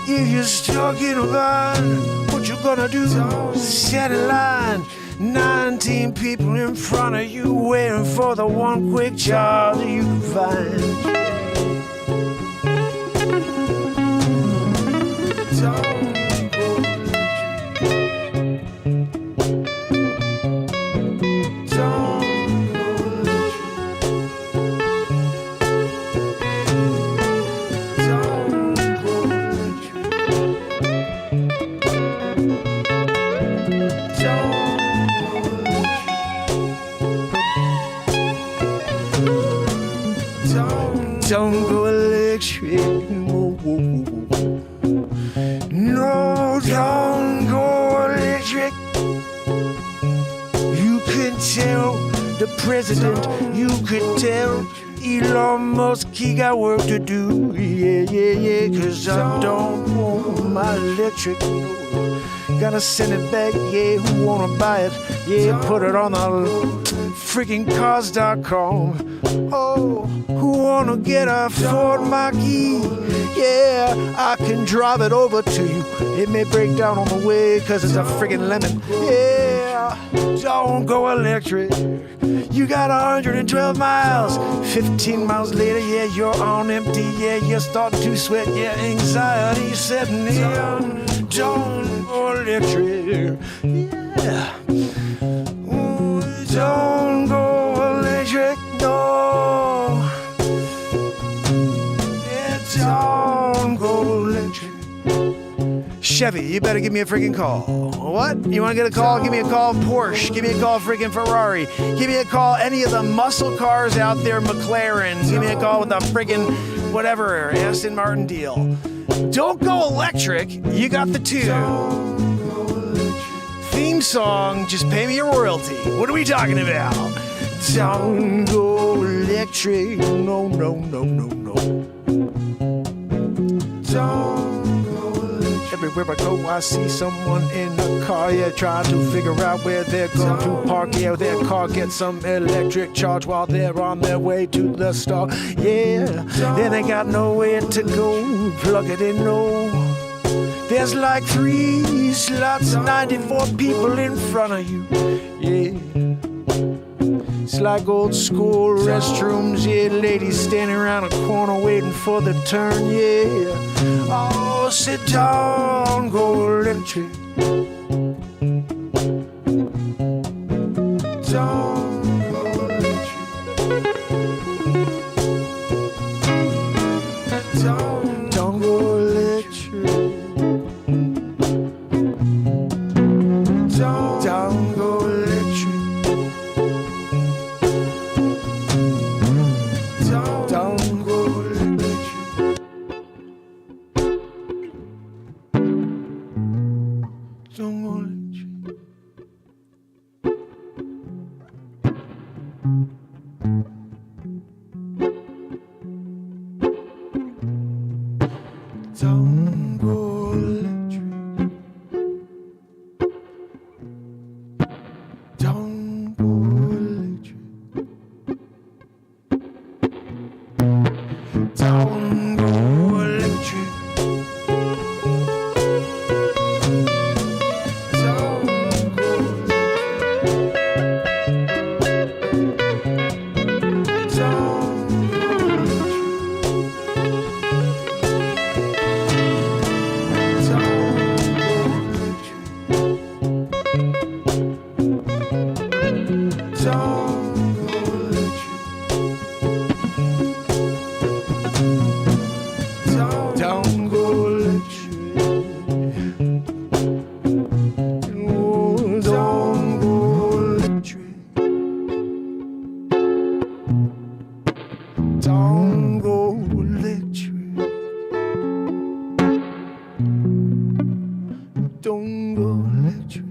If you're stuck in a van, what you gonna do? Set a line. 19 people in front of you waiting for the one quick charge you can find. Don't go electric. Don't. Don't go electric, no. No, don't go electric. You can tell the president, you could tell Elon Musk, he got work to do. Yeah, 'cause I don't want my electric, no. Gotta send it back, yeah, who wanna buy it? Yeah, put it on the freaking cars.com. Oh, who wanna get a Ford Mach-E? Yeah, I can drive it over to you. It may break down on the way, 'cause it's a friggin' lemon. Yeah, don't go electric. You got 112 miles. 15 miles later, yeah, you're on empty. Yeah, you're starting to sweat. Yeah, anxiety setting in. Don't go electric. Yeah. Ooh, don't go electric, no. Yeah, don't go electric. Chevy, you better give me a freaking call. What? You want to get a call? Give me a call, Porsche. Give me a call, freaking Ferrari. Give me a call, any of the muscle cars out there, McLaren. Give me a call with a freaking whatever, Aston Martin deal. Don't go electric. You got the tune. Theme song, just pay me a royalty. What are we talking about? Don't go electric. No, no, no, no, no. Don't go electric. Everywhere I go, I see someone in a car, yeah, trying to figure out where they're going to park. Yeah, their car gets some electric charge while they're on their way to the store. Yeah, then they got nowhere to go. Plug it in, no. There's like 3 slots, 94 people in front of you. Yeah. It's like old school restrooms, yeah. Ladies standing around a corner waiting for the turn, yeah. Oh, sit down, go electric. Don't go electric. Don't go electric. Don't go electric. Don't go electric. Don't Don't go electric. Don't go electric. Don't go electric. Don't go electric. Oh, don't go electric. Don't go electric. Don't go electric.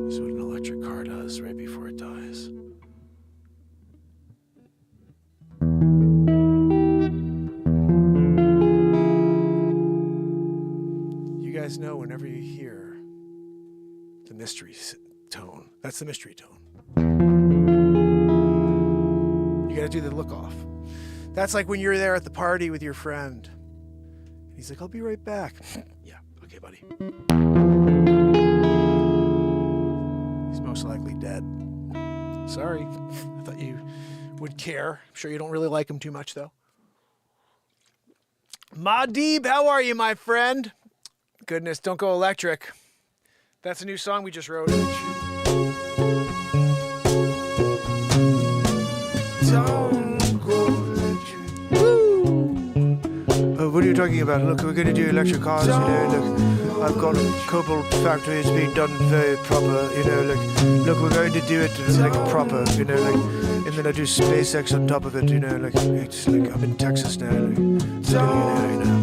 This is what an electric car does right before it dies. You guys know whenever you hear the mystery tone, that's the mystery tone. You gotta do the look off. That's like when you're there at the party with your friend. He's like, I'll be right back. Yeah, okay, buddy. He's most likely dead. Sorry. I thought you would care. I'm sure you don't really like him too much, though. Madeeb, how are you, my friend? Goodness, don't go electric. That's a new song we just wrote. Don't go electric. Woo! What are you talking about? Look, we're going to do electric cars, you know, look. I've got a cobalt factory, it's been done very proper, you know, look, we're going to do it like proper, you know, like, and then I do SpaceX on top of it, you know, like, it's like, I'm in Texas now, like, it's a billionaire, you know.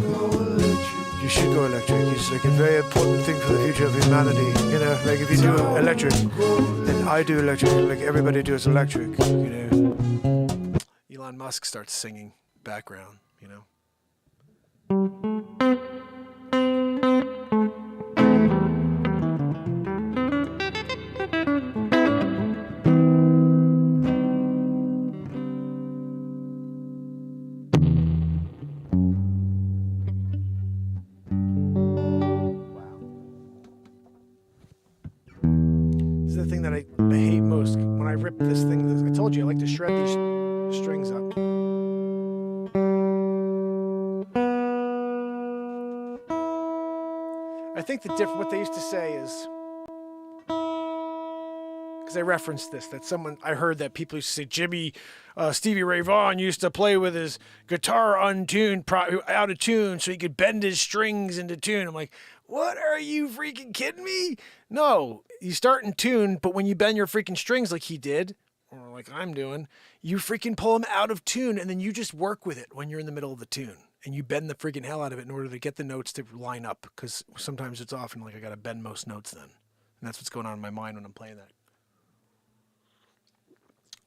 You should go electric, it's like a very important thing for the future of humanity, you know, like if you do electric, and I do electric, like everybody does electric, you know. Elon Musk starts singing background, you know. This is the thing that I hate most when I rip this thing. I told you I like to shred these strings up. I think what they used to say is, because I referenced this, that I heard that people used to say Stevie Ray Vaughan used to play with his guitar untuned, out of tune, so he could bend his strings into tune. I'm like, what, are you freaking kidding me? No, you start in tune, but when you bend your freaking strings like he did, or like I'm doing, you freaking pull them out of tune, and then you just work with it when you're in the middle of the tune. And you bend the freaking hell out of it in order to get the notes to line up, because sometimes it's often like I got to bend most notes then. And that's what's going on in my mind when I'm playing that.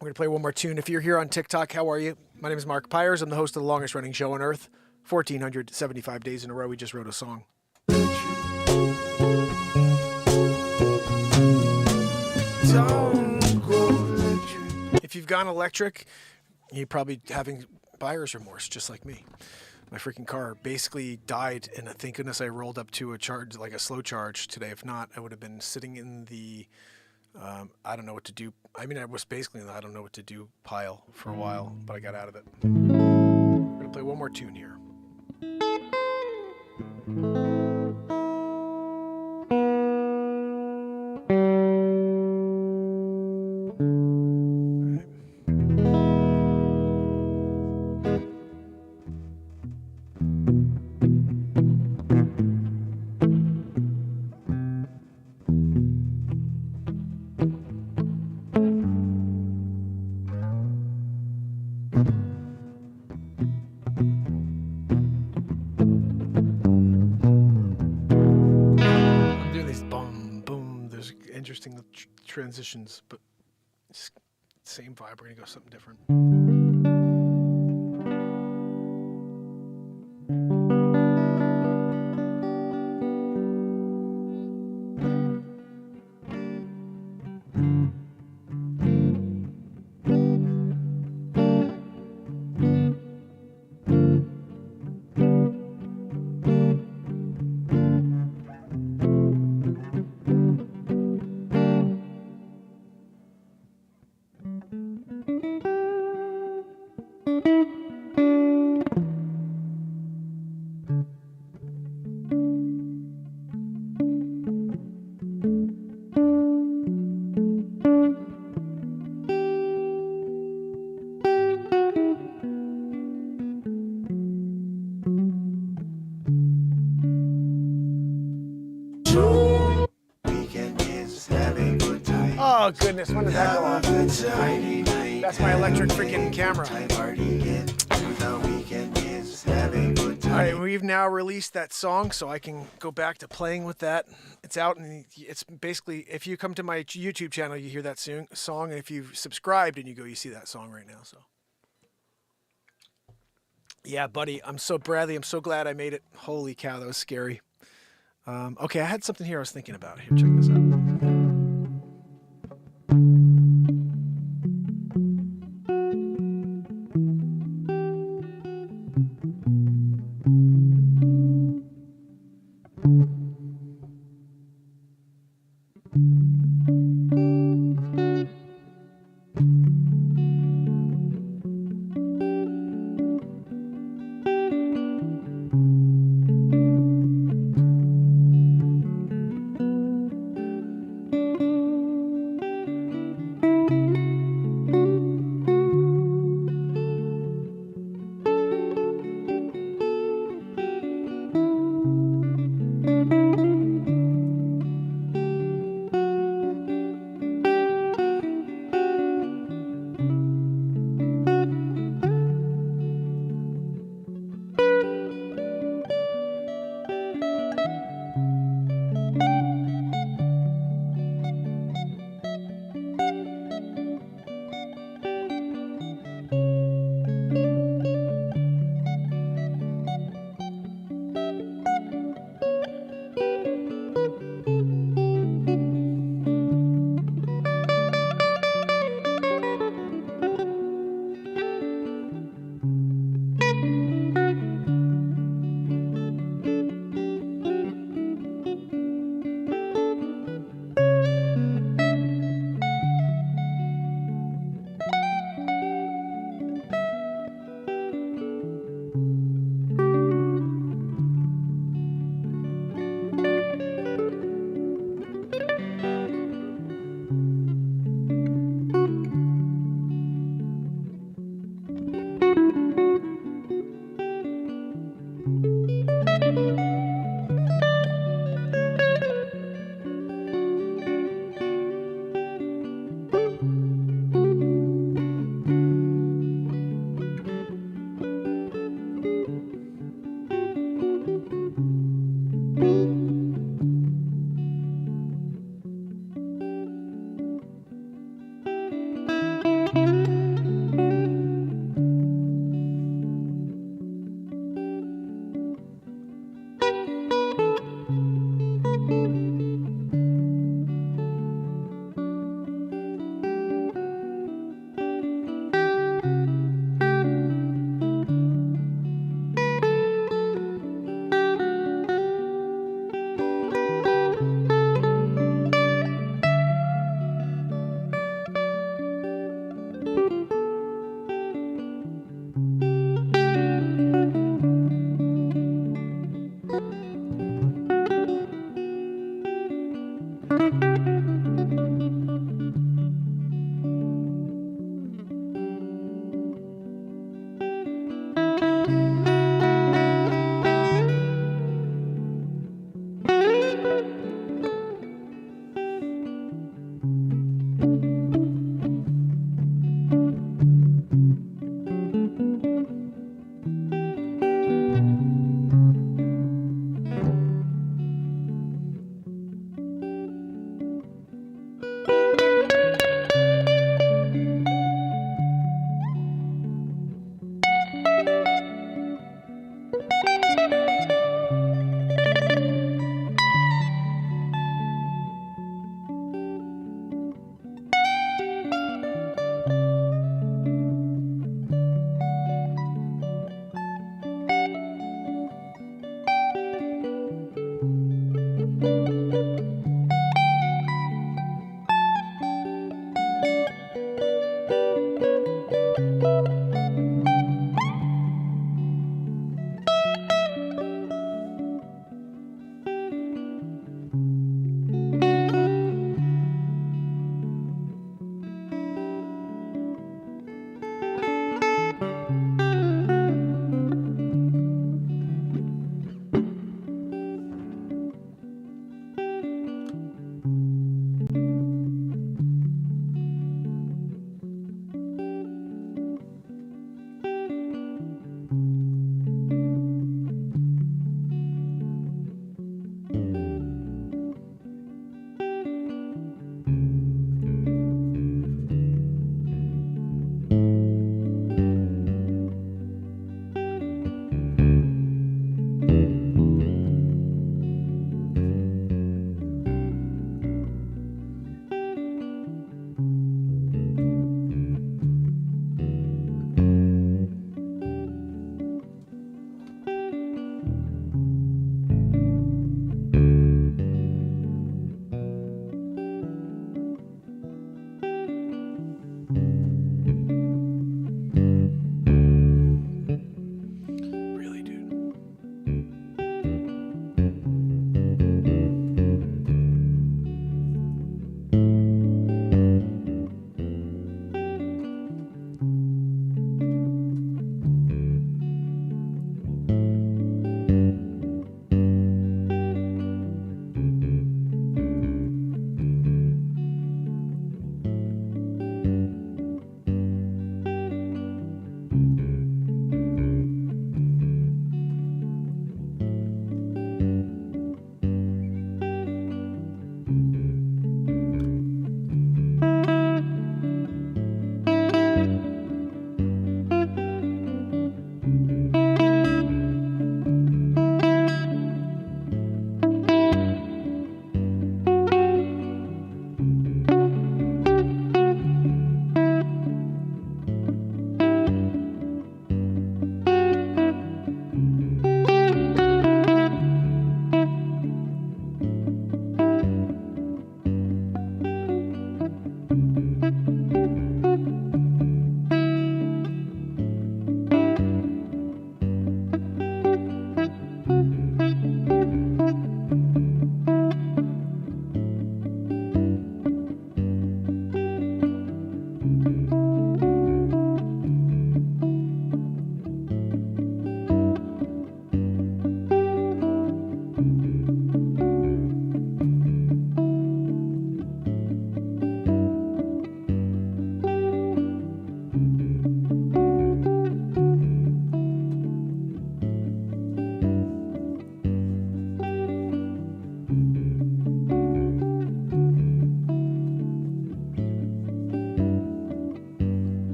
We're going to play one more tune. If you're here on TikTok, how are you? My name is Mark Pires. I'm the host of the longest running show on earth. 1,475 days in a row, we just wrote a song. If you've gone electric, you're probably having buyer's remorse, just like me. My freaking car basically died, and thank goodness I rolled up to a charge, like a slow charge today. If not, I would have been sitting in the, I don't know what to do. I mean, I was basically in the I don't know what to do pile for a while, but I got out of it. We're going to play one more tune here. transitions, but it's same vibe. We're gonna go something different. Oh goodness, when did that go off? That's my electric freaking camera. All right, we've now released that song, so I can go back to playing with that. It's out, and it's basically, if you come to my YouTube channel, you hear that song, and if you've subscribed and you go, you see that song right now. So, yeah, buddy, Bradley, I'm so glad I made it. Holy cow, that was scary. Okay, I had something here I was thinking about. Here, check this out.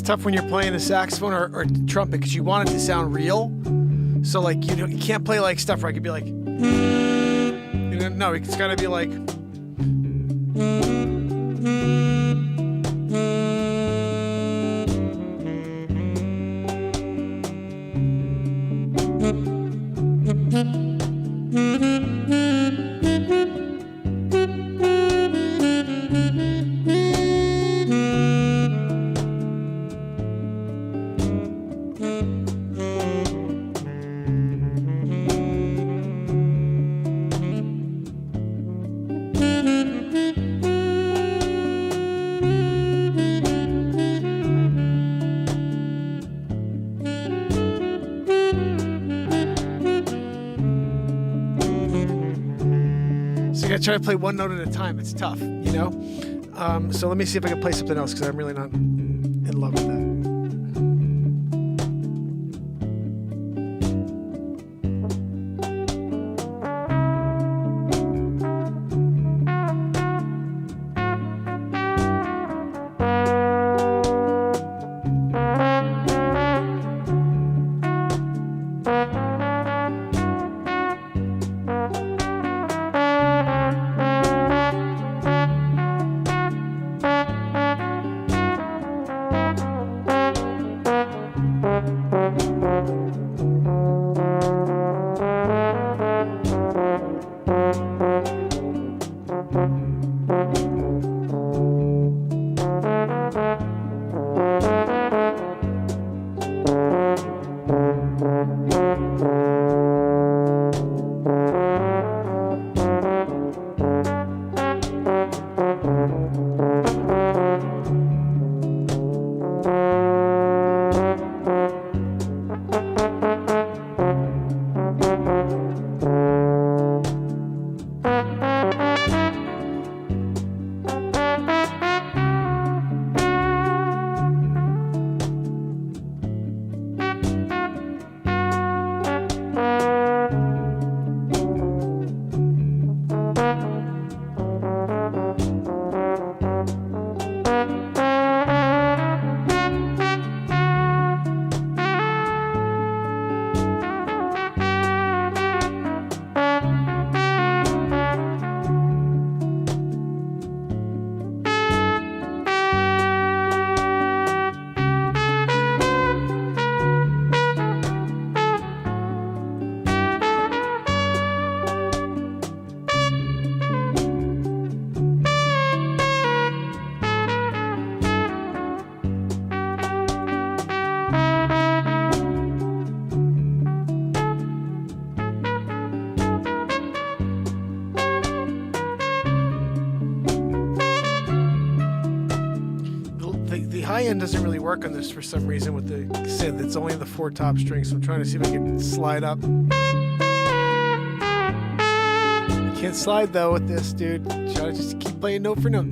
Tough when you're playing a saxophone or trumpet because you want it to sound real. So like you can't play like stuff where I could be like, no, it's gotta be like. I try to play one note at a time. It's tough, you know? So let me see if I can play something else because I'm really not in love with that. high end doesn't really work on this for some reason with the synth. It's only the 4 top strings, so I'm trying to see if I can slide up. Can't slide though with this, dude. Try to just keep playing note for note.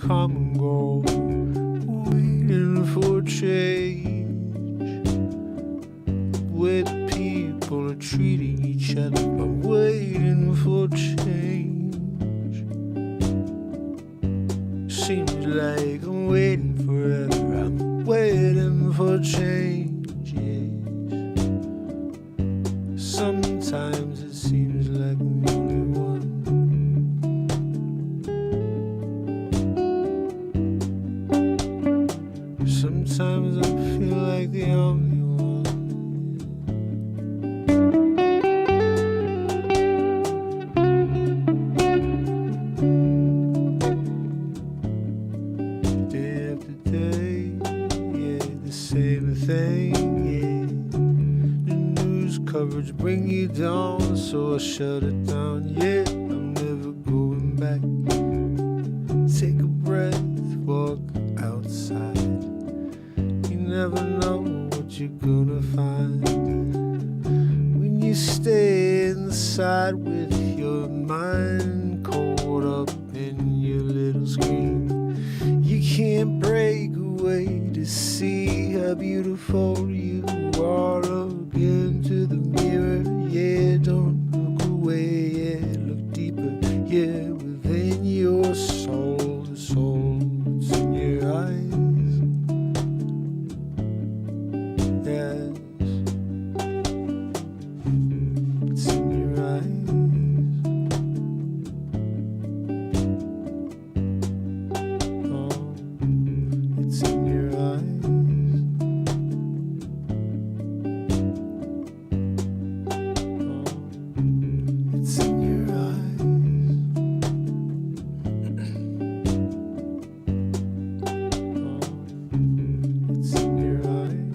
come and go, waiting for change. Where the people are treating each other, I'm waiting for change. Seems like I'm waiting forever, I'm waiting for change, yes. Sometimes it seems like I'm the only one. Sometimes I feel like the only one. Day after day, yeah, the same thing, yeah. The news coverage bring you down, so I shut it down, yeah. I'm never going back. Take a breath, walk outside. You never know what you're gonna find when you stay inside with your mind caught up in your little screen. You can't break away to see how beautiful you are. Look into the mirror, yeah, don't look away, yeah, look deeper, yeah, within your soul, the soul that's in your eyes. Yes, it's in your eyes. Oh, it's in your eyes. Oh, it's in your eyes. Oh, it's in your eyes.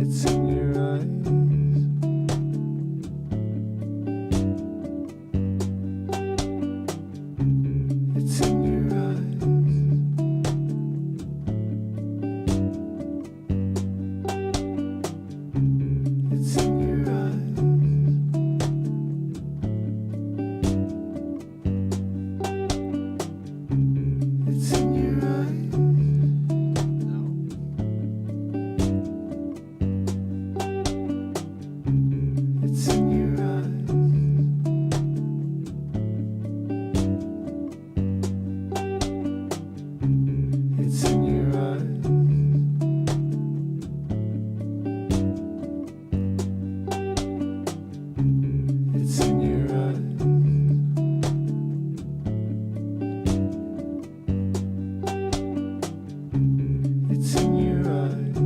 It's in your eyes. It's in your eyes. It's in your eyes. It's in your eyes. No. It's in your eyes. It's in your eyes. It's in your eyes. It's in your eyes.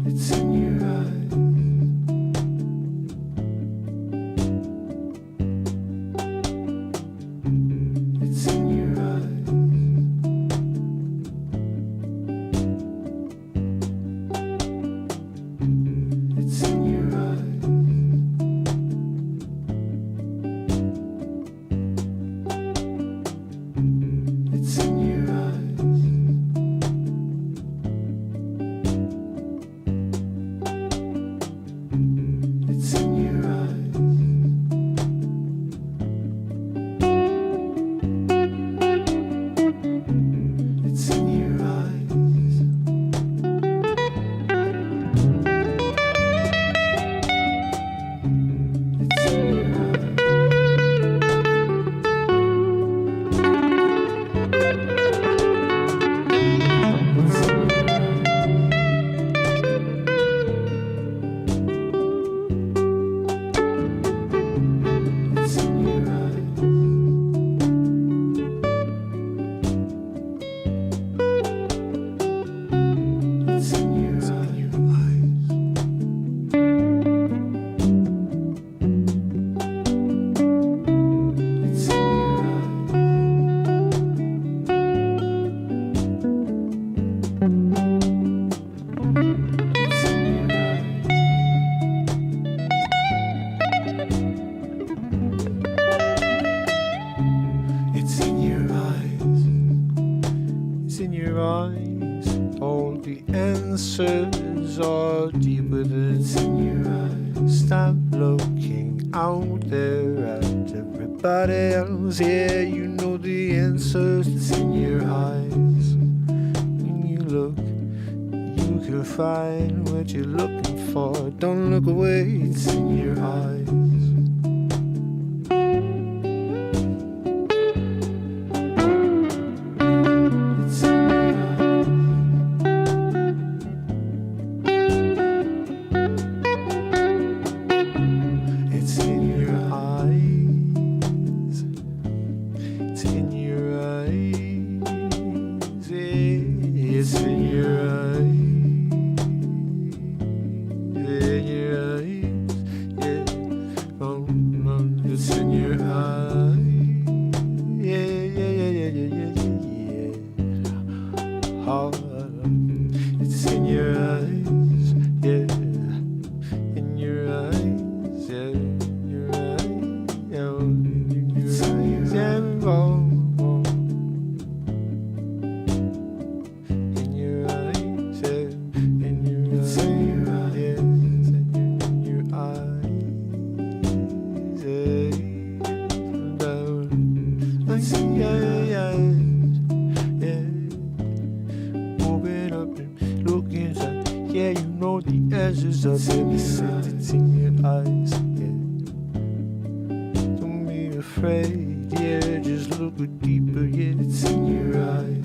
It's in your eyes. It's in your eyes. It's in your eyes. It's in your eyes. It's in your eyes. It's in your eyes. It's in your eyes. It's in your It's in your eyes. It's in your eyes. It's in your It's in your eyes. It's in your eyes. It's in your eyes. All the answers are deeper than it's in your eyes. Stop looking out there at everybody else. Yeah, you know the answers. It's in your eyes. When you look, you can find what you're looking for. Don't look away. It's in your eyes. It's in your eyes. It's in your eyes. It's in your eyes. It's in your eyes. In your eyes. Yeah. 'cause I said it's in your eyes, yeah. Don't be afraid, yeah, just look deeper, yeah, it's in your eyes.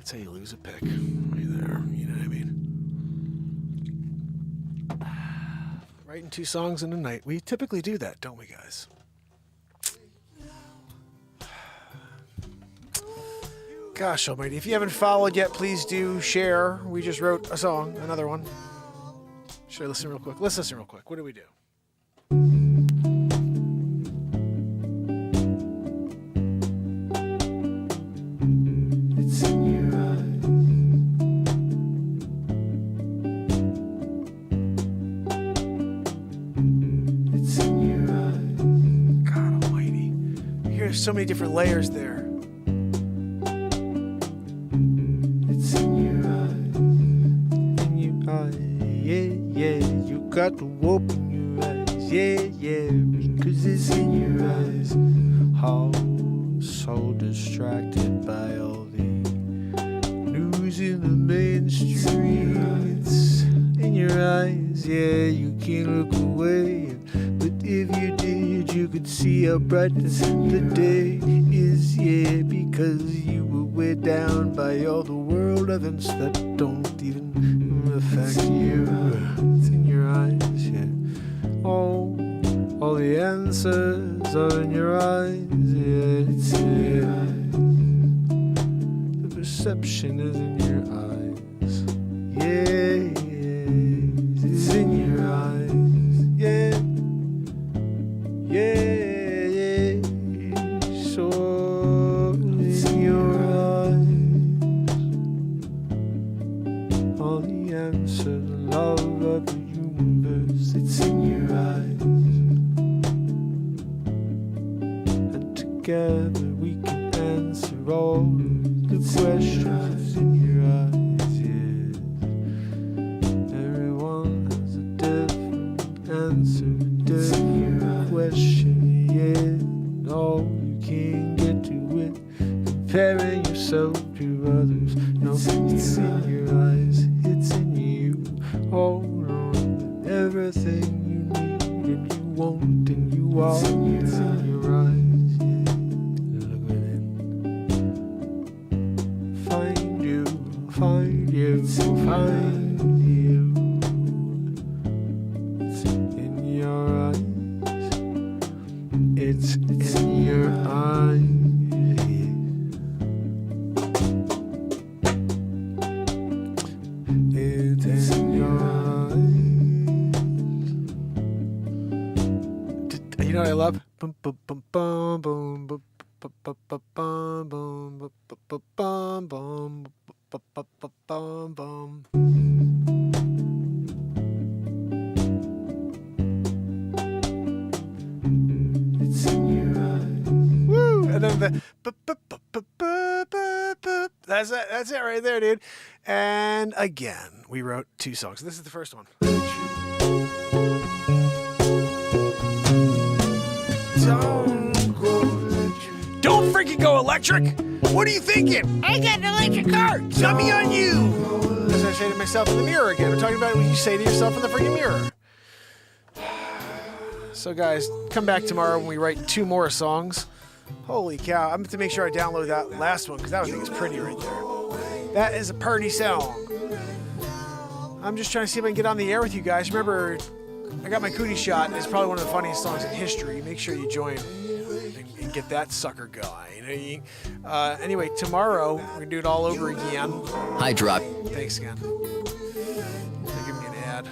That's how you lose a pick. Right there. You know what I mean? Writing 2 songs in a night. We typically do that, don't we, guys? Gosh almighty. If you haven't followed yet, please do share. We just wrote a song, another one. Should I listen real quick? Let's listen real quick. What do we do? God almighty. There's so many different layers there. got to open your eyes, yeah, yeah, because it's in your eyes. How so distracted by all the news in the mainstream. It's in your eyes, yeah, you can't look away. But if you did, you could see how bright the day is, yeah, because you were weighed down by all the world events that don't even affect you. It's in your eyes, yeah. Oh, all the answers are in your eyes, yeah, it's in your eyes. The perception is in your eyes, yeah, it's in your eyes, yeah, yeah, yeah, so in your eyes, all the answers, love of the universe, it's in your eyes, and together we can answer all the questions in your eyes, yeah. Everyone has a different answer, a different question, yeah. No, you can't get to it comparing yourself to others. No, it's in your eyes, it's in you. Hold on, everything you need and you want and you are, it's in your eyes, yeah. Look within. Find you, find you, find you. It's in your eyes. It's in your eyes. It's in your eyes. You know what I love? Bum, bum, bum, bum, bum, bum, bum, bum, bum, bum, bum, bum, bum. It's in your eyes. Woo! And then that's it. That's it right there, dude. And again, we wrote 2 songs. This is the first one. Don't freaking go electric. What are you thinking? I got an electric car. Dummy on you. As I say to myself in the mirror again. I'm talking about what you say to yourself in the freaking mirror. So guys, come back tomorrow when we write 2 more songs. Holy cow. I'm going to make sure I download that last one because that thing is pretty right there. That is a party song. I'm just trying to see if I can get on the air with you guys. Remember, I got my cootie shot. It's probably one of the funniest songs in history. Make sure you join and get that sucker going. Anyway, tomorrow we're going to do it all over again. Hi, Drop. Thanks again. They're giving me an ad.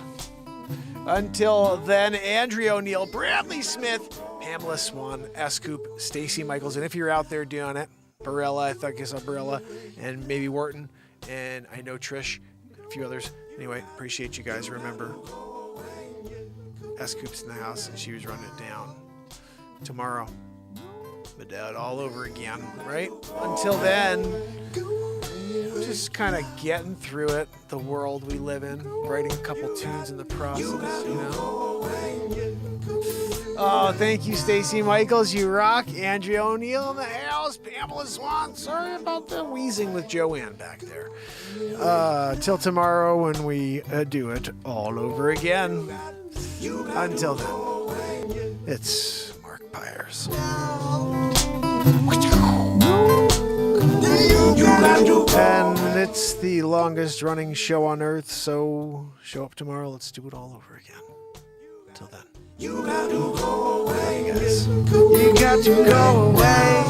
Until then, Andrea O'Neill, Bradley Smith, Pamela Swan, S-Coop, Stacy Michaels, and if you're out there doing it, Barella, I guess Barella, and maybe Wharton, and I know Trish, and a few others. Anyway, appreciate you guys. Remember, S-Coop's in the house, and she was running it down. Tomorrow, the dad all over again, right? Until then, just kind of getting through it, the world we live in, writing a couple tunes in the process, you know? Oh, thank you, Stacy Michaels. You rock. Andrea O'Neill in the house. Pamela Swan. Sorry about the wheezing with Joanne back there. Till tomorrow when we do it all over again. Until then, it's Mark Pires. And it's the longest running show on earth, so show up tomorrow. Let's do it all over again. Until then. You got to go away. You got to go away.